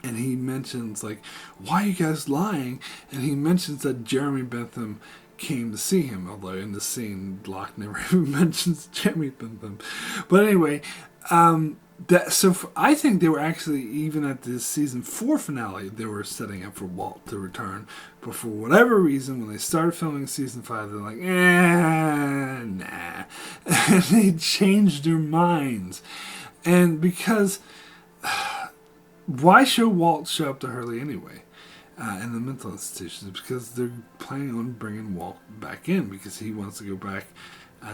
and he mentions, like, why are you guys lying? And he mentions that Jeremy Bentham came to see him. Although in the scene, Locke never even mentions Jeremy Bentham. But anyway... I think they were actually, even at the season 4 finale, they were setting up for Walt to return. But for whatever reason, when they started filming season 5, they're like, nah. And they changed their minds. And because, why show Walt show up to Hurley anyway? In the mental institutions? Because they're planning on bringing Walt back in, because he wants to go back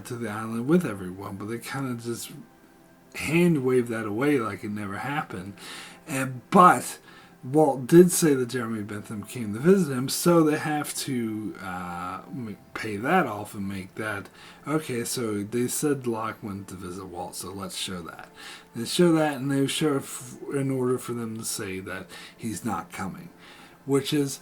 to the island with everyone. But they kind of just hand wave that away like it never happened. But Walt did say that Jeremy Bentham came to visit him, so they have to pay that off and make that okay. So they said Locke went to visit Walt, so let's show that. They show that, and they show in order for them to say that he's not coming, which is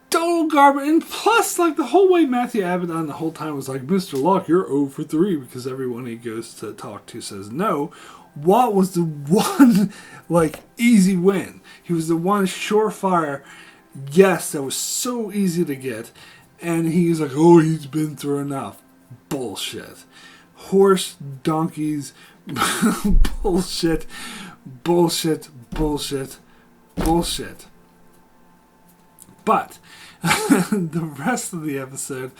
total garbage. And plus, like, the whole way Matthew Abaddon the whole time was like, Mr. Locke, you're 0 for 3, because everyone he goes to talk to says no. Walt was the one, like, easy win. He was the one surefire yes that was so easy to get. And he's like, oh, he's been through enough. Bullshit. Horse, donkeys, bullshit, bullshit, bullshit, bullshit. But the rest of the episode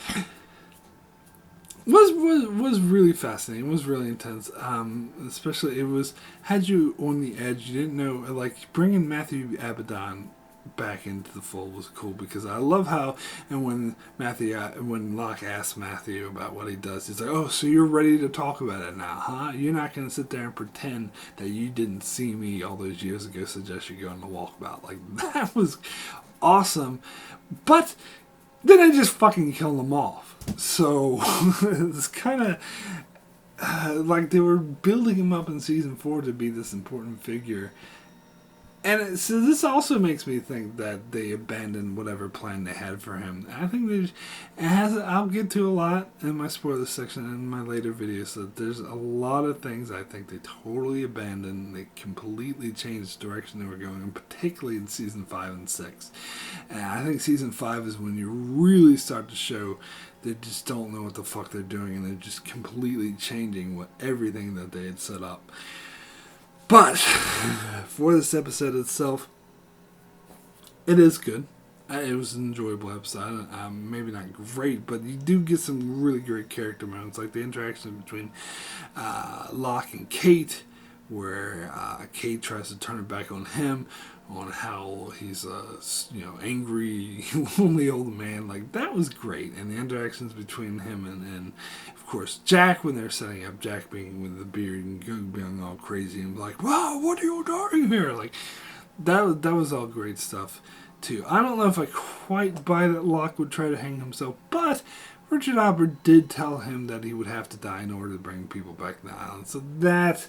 was really fascinating. It was really intense. Especially had you on the edge. You didn't know, like, bringing Matthew Abaddon back into the fold was cool, because I love how, and when Locke asks Matthew about what he does, he's like, oh, so you're ready to talk about it now, huh? You're not going to sit there and pretend that you didn't see me all those years ago suggest you go on the walkabout. Like, that was awesome. But then I just fucking killed them off. So it's kind of like they were building him up in season 4 to be this important figure. And so this also makes me think that they abandoned whatever plan they had for him. I think I'll get to a lot in my spoiler section and in my later videos, that there's a lot of things I think they totally abandoned. They completely changed the direction they were going, and particularly in season 5 and 6. And I think season 5 is when you really start to show they just don't know what the fuck they're doing, and they're just completely changing everything that they had set up. But for this episode itself, it is good. It was an enjoyable episode. Maybe not great, but you do get some really great character moments, like the interaction between Locke and Kate, where Kate tries to turn it back on him, on how he's a angry, lonely old man. Like, that was great. And the interactions between him and of course, Jack, when they're setting up, Jack being with the beard and being all crazy and like, wow, what are you doing here? Like, that was all great stuff too. I don't know if I quite buy that Locke would try to hang himself, but Richard Albert did tell him that he would have to die in order to bring people back to the island. So that,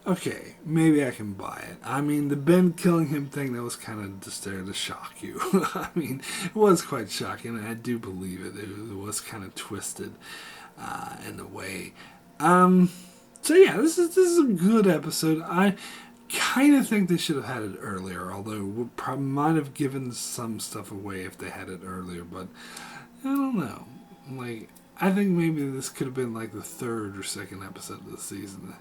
okay, maybe I can buy it. I mean, the Ben killing him thing, that was kind of just there to shock you. I mean, it was quite shocking, and I do believe it. It was kind of twisted in a way. So yeah, this is a good episode. I kind of think they should have had it earlier, although we probably might have given some stuff away if they had it earlier, but I don't know. Like, I think maybe this could have been like the 3rd or 2nd episode of the season.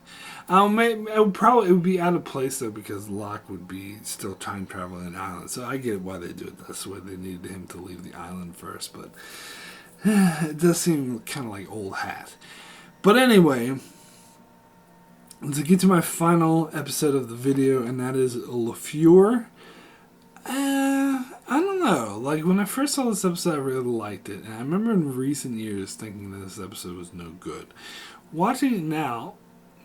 It would be out of place though, because Locke would be still time traveling an island. So I get why they do it this way. They needed him to leave the island first, but it does seem kind of like old hat. But anyway, to get to my final episode of the video, and that is Le Feur. I don't know. Like, when I first saw this episode, I really liked it. And I remember in recent years thinking that this episode was no good. Watching it now,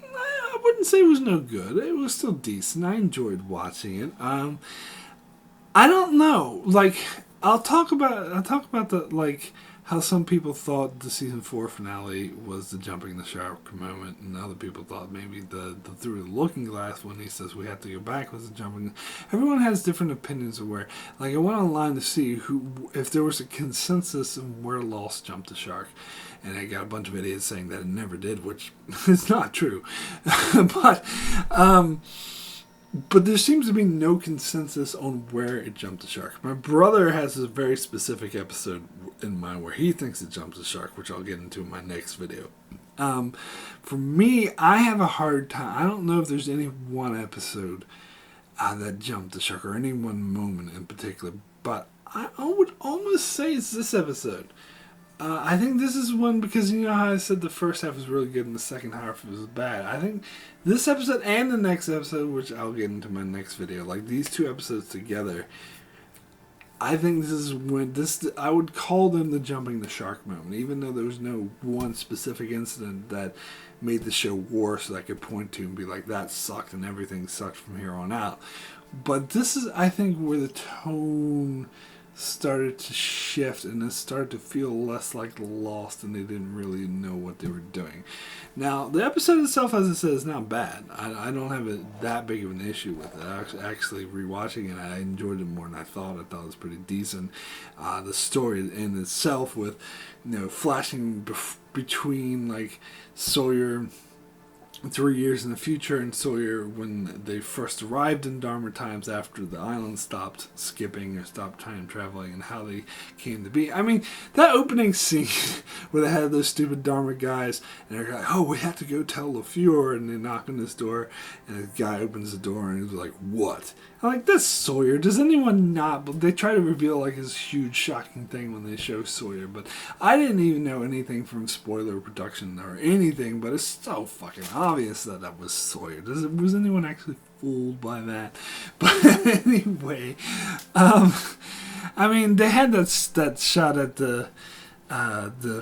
I wouldn't say it was no good. It was still decent. I enjoyed watching it. I don't know. Like, I'll talk about the, like, how some people thought the season 4 finale was the jumping the shark moment, and other people thought maybe the through the looking glass when he says we have to go back was the jumping. Everyone has different opinions of where. Like, I went online to see if there was a consensus of where Lost jumped the shark, and I got a bunch of idiots saying that it never did, which is not true. But there seems to be no consensus on where it jumped the shark. My brother has a very specific episode in mind where he thinks it jumped the shark, which I'll get into in my next video. For me, I have a hard time. I don't know if there's any one episode that jumped the shark, or any one moment in particular, but I would almost say it's this episode. I think this is one, because you know how I said the first half was really good and the second half was bad. I think this episode and the next episode, which I'll get into my next video, like these 2 episodes together, I think this is when I would call them the jumping the shark moment, even though there was no one specific incident that made the show worse that I could point to and be like, that sucked and everything sucked from here on out. But this is, I think, where the tone started to shift, and it started to feel less like Lost, and they didn't really know what they were doing. Now, the episode itself, as I said, is not bad. I don't have that big of an issue with it. Actually, rewatching it, I enjoyed it more than I thought. I thought it was pretty decent. The story in itself, with flashing between like Sawyer 3 years in the future, and Sawyer, when they first arrived in Dharma times after the island stopped skipping or stopped time traveling, and how they came to be. I mean, that opening scene where they had those stupid Dharma guys, and they're like, oh, we have to go tell LaFleur, and they knock on this door, and the guy opens the door, and he's like, what? I'm like, that's Sawyer. Does anyone not? But they try to reveal like this huge shocking thing when they show Sawyer, but I didn't even know anything from spoiler production or anything, but it's so fucking obvious that that was Sawyer. Was anyone actually fooled by that? But anyway, I mean, they had that shot at the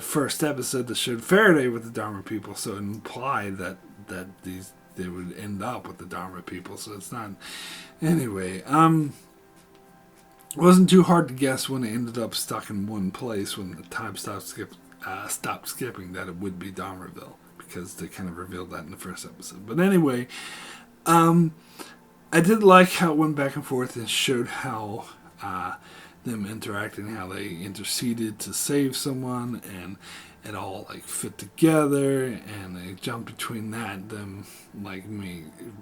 first episode that showed Faraday with the Dharma people, so it implied that they would end up with the Dharma people. So it's not. Anyway, it wasn't too hard to guess when they ended up stuck in one place when the time stopped skipping that it would be Dharmaville, because they kind of revealed that in the first episode. But anyway, I did like how it went back and forth and showed how them interacting, how they interceded to save someone, and it all like fit together, and they jumped between that, them like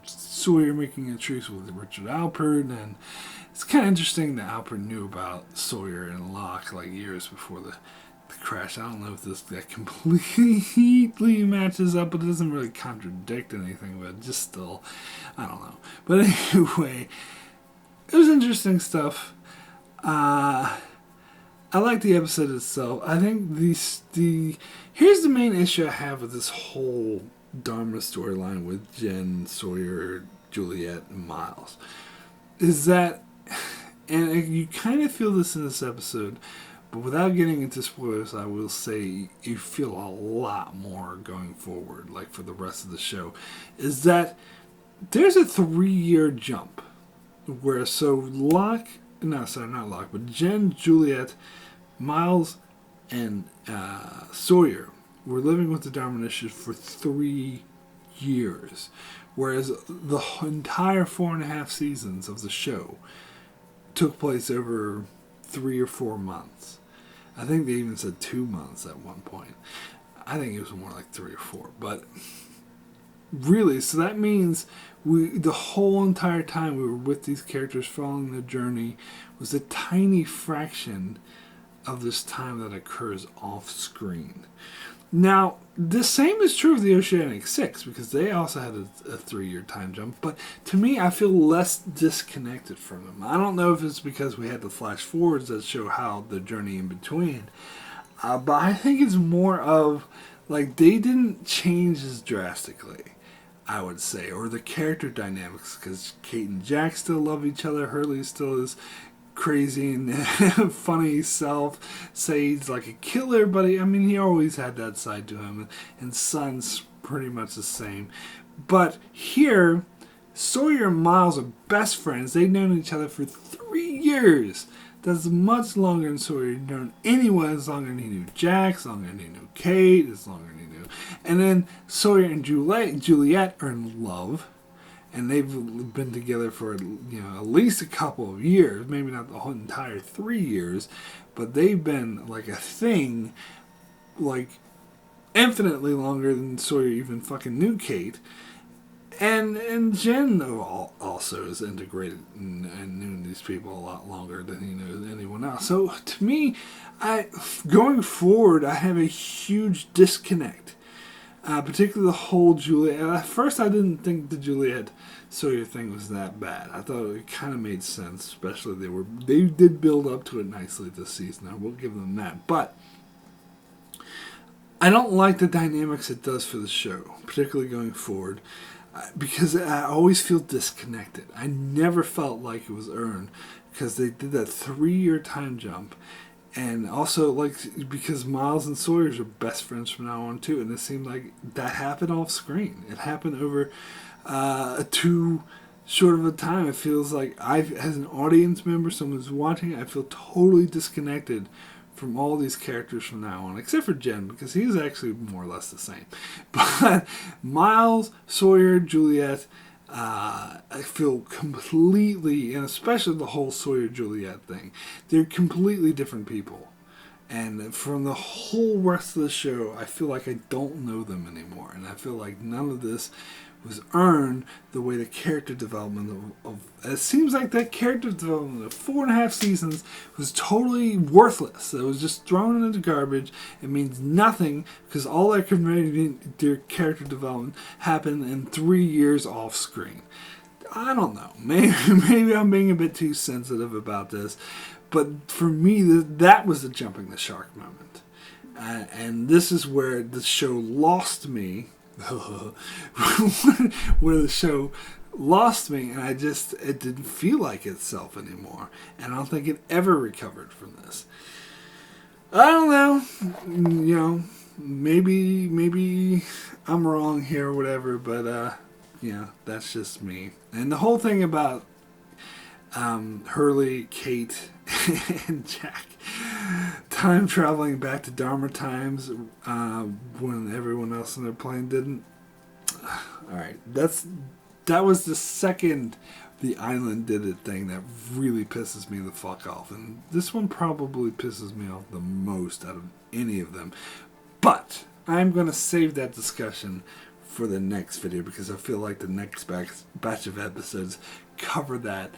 Sawyer making a truce with Richard Alpert, and it's kind of interesting that Alpert knew about Sawyer and Locke like years before the crash. I don't know if that completely matches up, but it doesn't really contradict anything, but just still, I don't know. But anyway, it was interesting stuff. I like the episode itself. I think here's the main issue I have with this whole Dharma storyline with Jen, Sawyer, Juliet, and Miles, is that, and you kind of feel this in this episode, but without getting into spoilers, I will say you feel a lot more going forward, like for the rest of the show, is that there's a 3-year jump where not Locke, but Jen, Juliet, Miles, and Sawyer were living with the Dharma Initiative for 3 years, whereas the entire 4.5 seasons of the show took place over 3 or 4 months. I think they even said 2 months at one point. I think it was more like 3 or 4, but really, so that means the whole entire time we were with these characters following their journey was a tiny fraction of this time that occurs off screen. Now, the same is true of the Oceanic Six, because they also had a 3-year time jump, but to me, I feel less disconnected from them. I don't know if it's because we had the flash forwards that show how the journey in between, but I think it's more of, like, they didn't change as drastically, I would say, or the character dynamics, because Kate and Jack still love each other, Hurley still is crazy and funny self, Sade's like a killer, but he always had that side to him, and Son's pretty much the same. But here, Sawyer and Miles are best friends. They've known each other for 3 years. That's much longer than Sawyer had known anyone, as long as he knew Jack, as long as he knew Kate, as long as he knew. And then Sawyer and Juliet are in love, and they've been together for at least a couple of years, maybe not the whole entire 3 years, but they've been like a thing, like infinitely longer than Sawyer even fucking knew Kate. And Jen also is integrated and knew these people a lot longer than he knew anyone else. So to me, going forward, I have a huge disconnect. Particularly the whole Juliet. At first, I didn't think the Juliet Sawyer thing was that bad. I thought it kind of made sense, especially they did build up to it nicely this season. I will give them that. But I don't like the dynamics it does for the show, particularly going forward, because I always feel disconnected. I never felt like it was earned, because they did that 3-year time jump. And also, like, because Miles and Sawyer are best friends from now on, too. And it seemed like that happened off screen. It happened over too short of a time. It feels like as an audience member, someone who's watching it, I feel totally disconnected from all these characters from now on. Except for Jen, because he's actually more or less the same. But Miles, Sawyer, Juliet, I feel completely, and especially the whole Sawyer-Juliet thing, they're completely different people. And from the whole rest of the show, I feel like I don't know them anymore. And I feel like none of this was earned the way the character development of it seems like that character development of 4.5 seasons was totally worthless. It was just thrown into garbage. It means nothing because all that their character development happened in 3 years off screen. I don't know. Maybe I'm being a bit too sensitive about this, but for me, that was the jumping the shark moment, and this is where the show lost me. Where the show lost me, and it didn't feel like itself anymore, and I don't think it ever recovered from this. I don't know, maybe I'm wrong here or whatever, but that's just me. And the whole thing about Hurley, Kate, and Jack time traveling back to Dharma times when everyone else on their plane didn't. Alright, that was the second the island did it thing that really pisses me the fuck off. And this one probably pisses me off the most out of any of them. But I'm going to save that discussion for the next video because I feel like the next batch of episodes cover that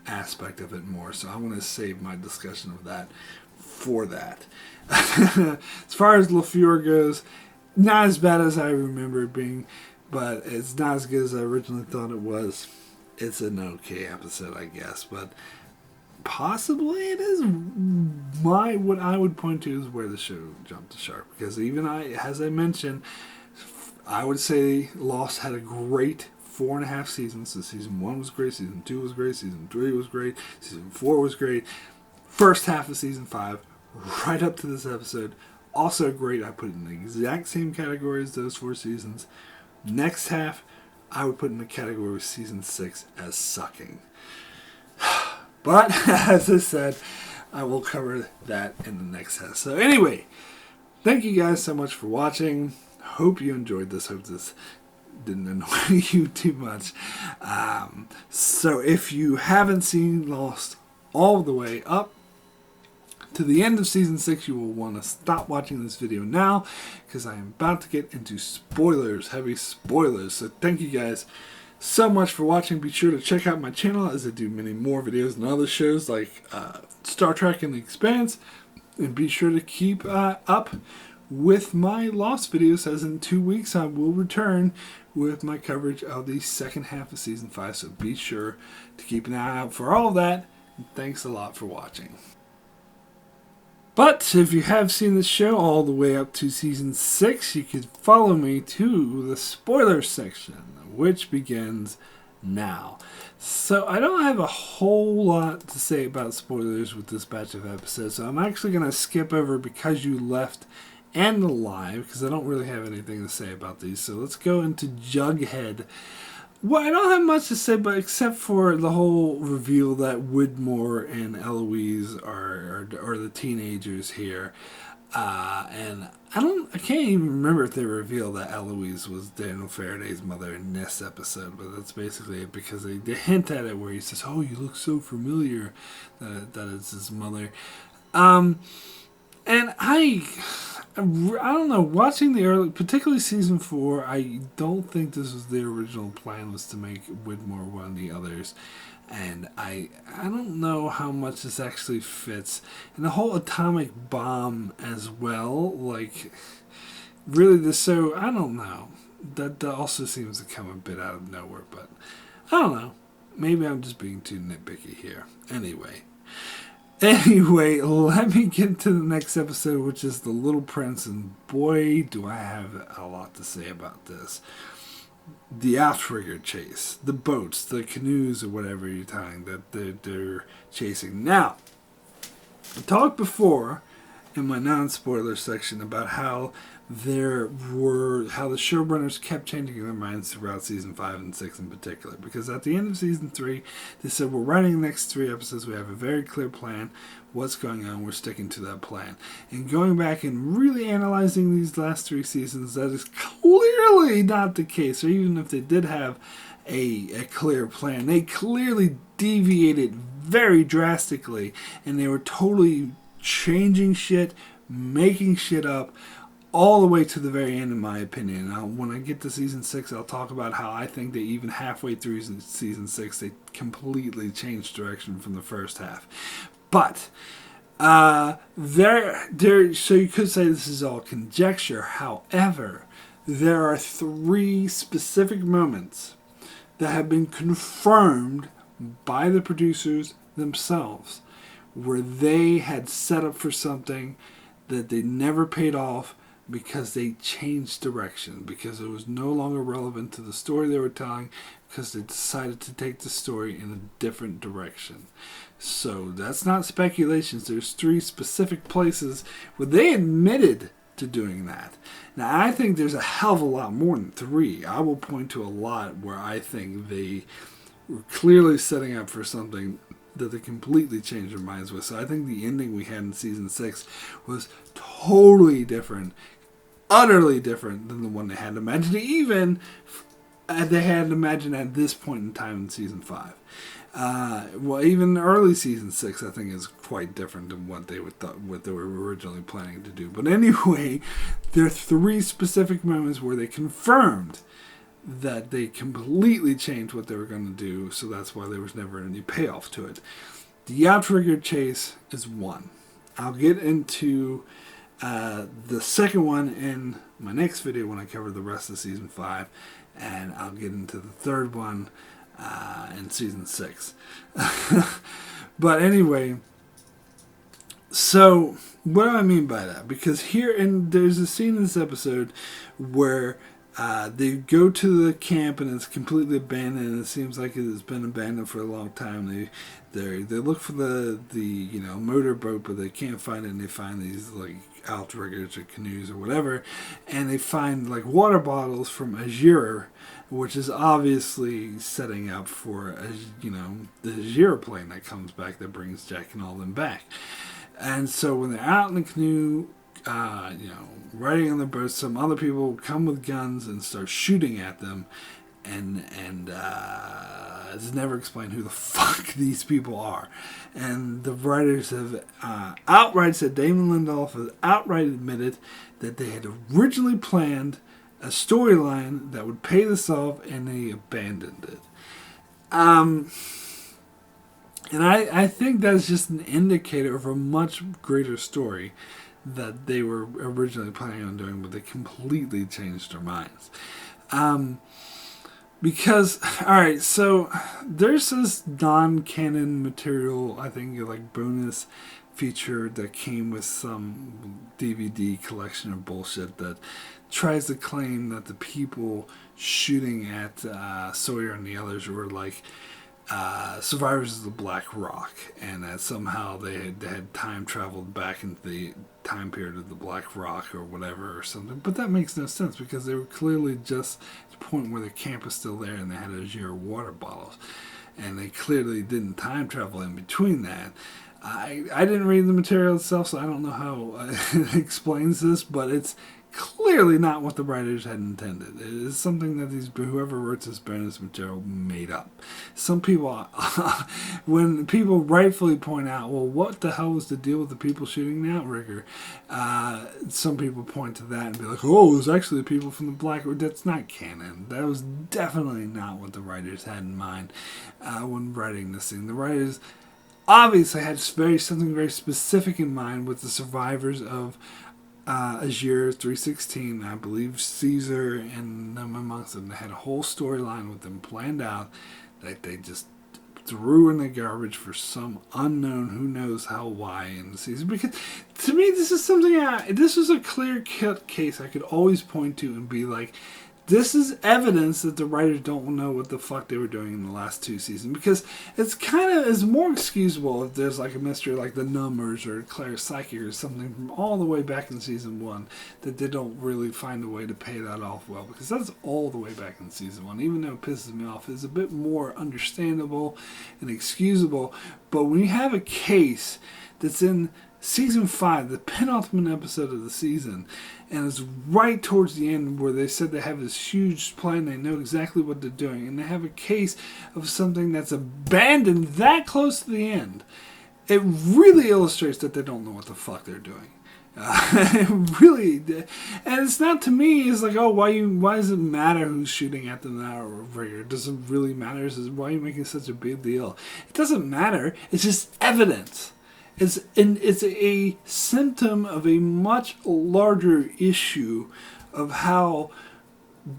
aspect of it more. So I'm going to save my discussion of that for that. As far as LaFleur goes, not as bad as I remember it being, but it's not as good as I originally thought it was. It's an okay episode, I guess, but possibly it is what I would point to is where the show jumped the shark, because even as I mentioned, I would say Lost had a great 4.5 seasons. So season 1 was great, season 2 was great, season 3 was great, season 4 was great, first half of season 5 right up to this episode also great. I put it in the exact same category as those 4 seasons. Next half I would put in the category of season 6 as sucking. But as I said, I will cover that in the next half. So anyway, thank you guys so much for watching. Hope you enjoyed this. Hope this didn't annoy you too much. So if you haven't seen Lost all the way up to the end of season 6, you will want to stop watching this video now because I am about to get into spoilers, heavy spoilers. So thank you guys so much for watching. Be sure to check out my channel as I do many more videos and other shows like Star Trek and The Expanse. And be sure to keep up with my Lost videos, as in 2 weeks I will return with my coverage of the second half of season 5. So be sure to keep an eye out for all of that. And thanks a lot for watching. But if you have seen the show all the way up to season 6, you could follow me to the spoiler section, which begins now. So I don't have a whole lot to say about spoilers with this batch of episodes, so I'm actually going to skip over Because You Left and Alive, because I don't really have anything to say about these. So let's go into Jughead. Well, I don't have much to say, but except for the whole reveal that Widmore and Eloise are the teenagers here, and I can't even remember if they revealed that Eloise was Daniel Faraday's mother in this episode, but that's basically it because they hint at it where he says, "Oh, you look so familiar," that it's his mother, and I don't know, watching the early, particularly season 4, I don't think this was the original plan, was to make Widmore one of the others. And I don't know how much this actually fits. And the whole atomic bomb as well, like, really so I don't know. That also seems to come a bit out of nowhere, but I don't know. Maybe I'm just being too nitpicky here. Anyway, let me get to the next episode, which is The Little Prince, and boy, do I have a lot to say about this. The outrigger chase, the boats, the canoes, or whatever you're tying that they're chasing. Now, I talked before in my non-spoiler section about how the showrunners kept changing their minds throughout season 5 and 6 in particular, because at the end of season 3 they said, we're writing the next 3 episodes, we have a very clear plan, what's going on, we're sticking to that plan. And going back and really analyzing these last 3 seasons, that is clearly not the case. Or even if they did have a clear plan, they clearly deviated very drastically, and they were totally changing shit making shit up all the way to the very end, in my opinion. Now, when I get to season 6, I'll talk about how I think that even halfway through season 6, they completely changed direction from the first half. But so you could say this is all conjecture. However, there are 3 specific moments that have been confirmed by the producers themselves, where they had set up for something that they never paid off because they changed direction, because it was no longer relevant to the story they were telling, because they decided to take the story in a different direction. So that's not speculations. There's 3 specific places where they admitted to doing that. Now, I think there's a hell of a lot more than 3. I will point to a lot where I think they were clearly setting up for something that they completely changed their minds with. So I think the ending we had in season 6 was totally different, utterly different than the one they had imagined, even they had imagined at this point in time in season 5. Well, even early season 6, I think, is quite different than what they were originally planning to do. But anyway, there are 3 specific moments where they confirmed that they completely changed what they were going to do, so that's why there was never any payoff to it. The outrigger chase is one. I'll get into the second one in my next video when I cover the rest of season 5, and I'll get into the third one in season 6. But anyway, so what do I mean by that? Because there's a scene in this episode where they go to the camp and it's completely abandoned, and it seems like it has been abandoned for a long time. They look for the motorboat, but they can't find it, and they find these like outriggers or canoes or whatever, and they find like water bottles from Azure, which is obviously setting up for the Azure plane that comes back that brings Jack and all them back. And so when they're out in the canoe, riding on the boat, some other people come with guns and start shooting at them, and it's never explained who the fuck these people are. And the writers have outright said, Damon Lindelof has outright admitted that they had originally planned a storyline that would pay this off, and they abandoned it. And I think that's just an indicator of a much greater story that they were originally planning on doing, but they completely changed their minds. Because, alright, so there's this non-canon material, I think, like bonus feature that came with some DVD collection of bullshit that tries to claim that the people shooting at Sawyer and the others were like survivors of the Black Rock, and that somehow they had time traveled back into the time period of the Black Rock or whatever or something. But that makes no sense, because they were clearly just at the point where the camp is still there and they had Azure water bottles, and they clearly didn't time travel in between that. I didn't read the material itself, so I don't know how it explains this, but it's clearly not what the writers had intended. It is something that whoever wrote this bonus material made up. Some people, when people rightfully point out, well, what the hell was the deal with the people shooting the outrigger? Some people point to that and be like, oh, it was actually the people from the Black Rock. That's not canon. That was definitely not what the writers had in mind when writing this thing. The writers obviously had something very specific in mind with the survivors of Azure 316. I believe Caesar and them amongst them. They had a whole storyline with them planned out that they just threw in the garbage for some unknown, who knows how, why in the season. Because to me, this is something, this was a clear-cut case I could always point to and be like, this is evidence that the writers don't know what the fuck they were doing in the last 2 seasons. Because it's more excusable if there's like a mystery like the Numbers or Claire Psychic or something from all the way back in season 1 that they don't really find a way to pay that off well. Because that's all the way back in season 1. Even though it pisses me off, it's a bit more understandable and excusable. But when you have a case that's in season 5, the penultimate episode of the season, and it's right towards the end where they said they have this huge plan, they know exactly what they're doing, and they have a case of something that's abandoned that close to the end, it really illustrates that they don't know what the fuck they're doing. Really, and it's not to me. It's like, oh, why does it matter who's shooting at them now or rigger? It doesn't really matter. It's just, why are you making such a big deal? It doesn't matter. It's just evidence. It's a symptom of a much larger issue of how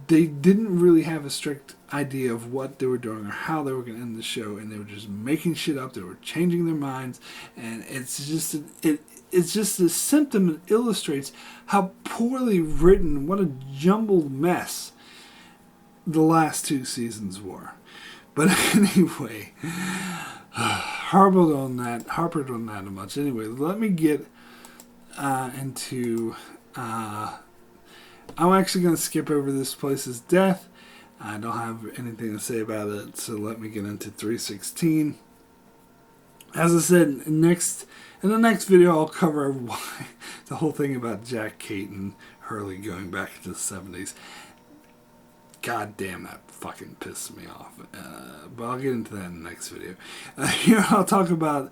they didn't really have a strict idea of what they were doing or how they were going to end the show, and they were just making shit up. They were changing their minds, and it's just a symptom that illustrates how poorly written, what a jumbled mess the last 2 seasons were. But anyway, harped on that much. Anyway, let me get into. I'm actually going to skip over this place's death. I don't have anything to say about it, so let me get into 316. As I said, in the next video, I'll cover why the whole thing about Jack, Kate, and Hurley going back into the 70s. God damn, that fucking pissed me off. But I'll get into that in the next video. Here, I'll talk about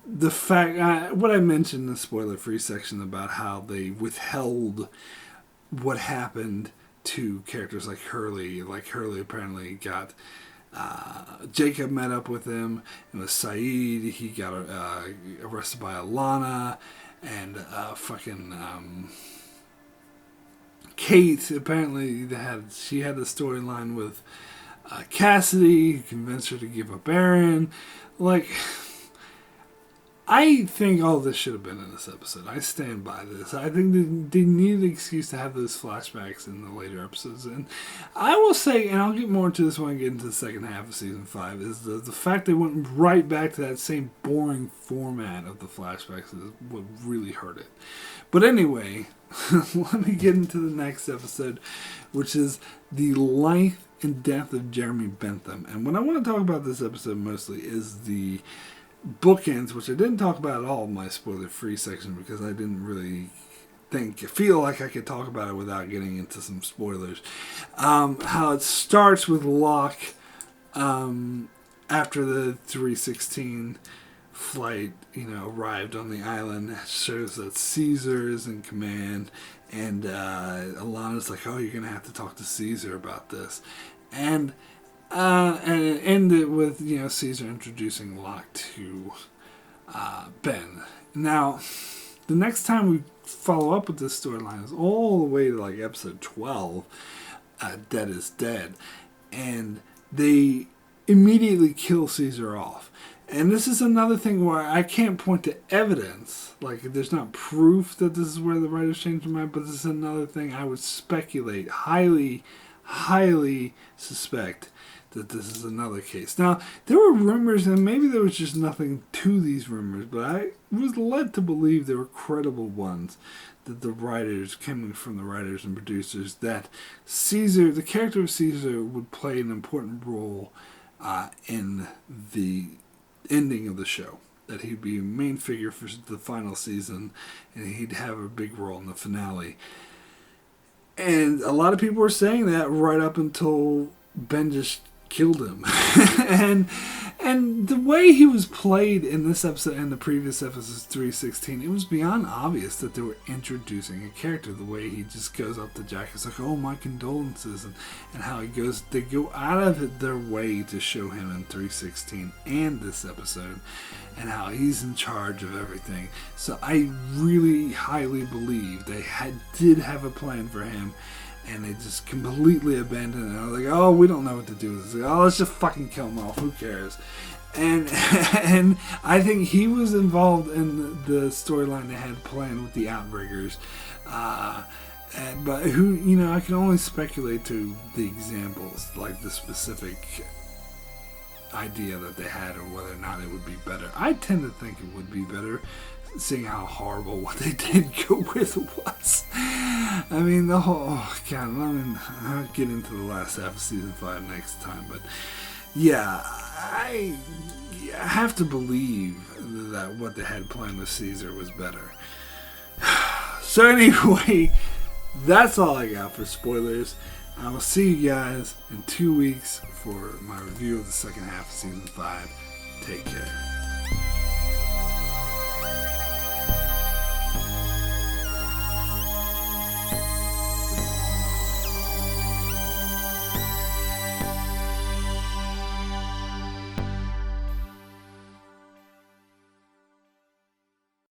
the fact, what I mentioned in the spoiler-free section about how they withheld what happened to characters like Hurley. Like Hurley apparently got Jacob met up with him, and with Saeed he got arrested by Alana, and Kate apparently she had a storyline with Cassidy, who convinced her to give up Aaron. Like, I think all this should have been in this episode. I stand by this. I think they needed an excuse to have those flashbacks in the later episodes. And I will say, and I'll get more into this when I get into the second half of season 5, is the fact they went right back to that same boring format of the flashbacks is what really hurt it. But anyway, let me get into the next episode, which is the life and death of Jeremy Bentham. And what I want to talk about this episode mostly is the bookends, which I didn't talk about at all in my spoiler-free section because I didn't really feel like I could talk about it without getting into some spoilers. How it starts with Locke after the 316 flight, arrived on the island. It shows that Caesar is in command, and Alana's like, oh, you're going to have to talk to Caesar about this. And it ended with, Caesar introducing Locke to Ben. Now, the next time we follow up with this storyline is all the way to like episode 12, Dead is Dead. And they immediately kill Caesar off. And this is another thing where I can't point to evidence. Like, there's not proof that this is where the writers changed their mind, but this is another thing I would speculate, highly suspect that this is another case. Now, there were rumors, and maybe there was just nothing to these rumors, but I was led to believe they were credible ones, that the writers, coming from the writers and producers, that Caesar, the character of Caesar, would play an important role in the ending of the show. That he'd be a main figure for the final season, and he'd have a big role in the finale. And a lot of people were saying that right up until Ben just killed him. and the way he was played in this episode and the previous episodes 316, it was beyond obvious that they were introducing a character. The way he just goes up to Jack, it's like, oh, my condolences, and how they go out of their way to show him in 316 and this episode, and how he's in charge of everything. So I really highly believe they did have a plan for him, and they just completely abandoned it. I was like, oh, we don't know what to do with this. Like, oh, let's just fucking kill him off. Who cares? And I think he was involved in the storyline they had planned with the Outriggers. But who, I can only speculate to the examples, like the specific idea that they had, or whether or not it would be better. I tend to think it would be better, seeing how horrible what they did go with was. I mean, the whole... Oh, God, I'll get into the last half of season 5 next time, but yeah, I have to believe that what they had planned with Caesar was better. So anyway, that's all I got for spoilers. I will see you guys in 2 weeks for my review of the second half of season 5. Take care.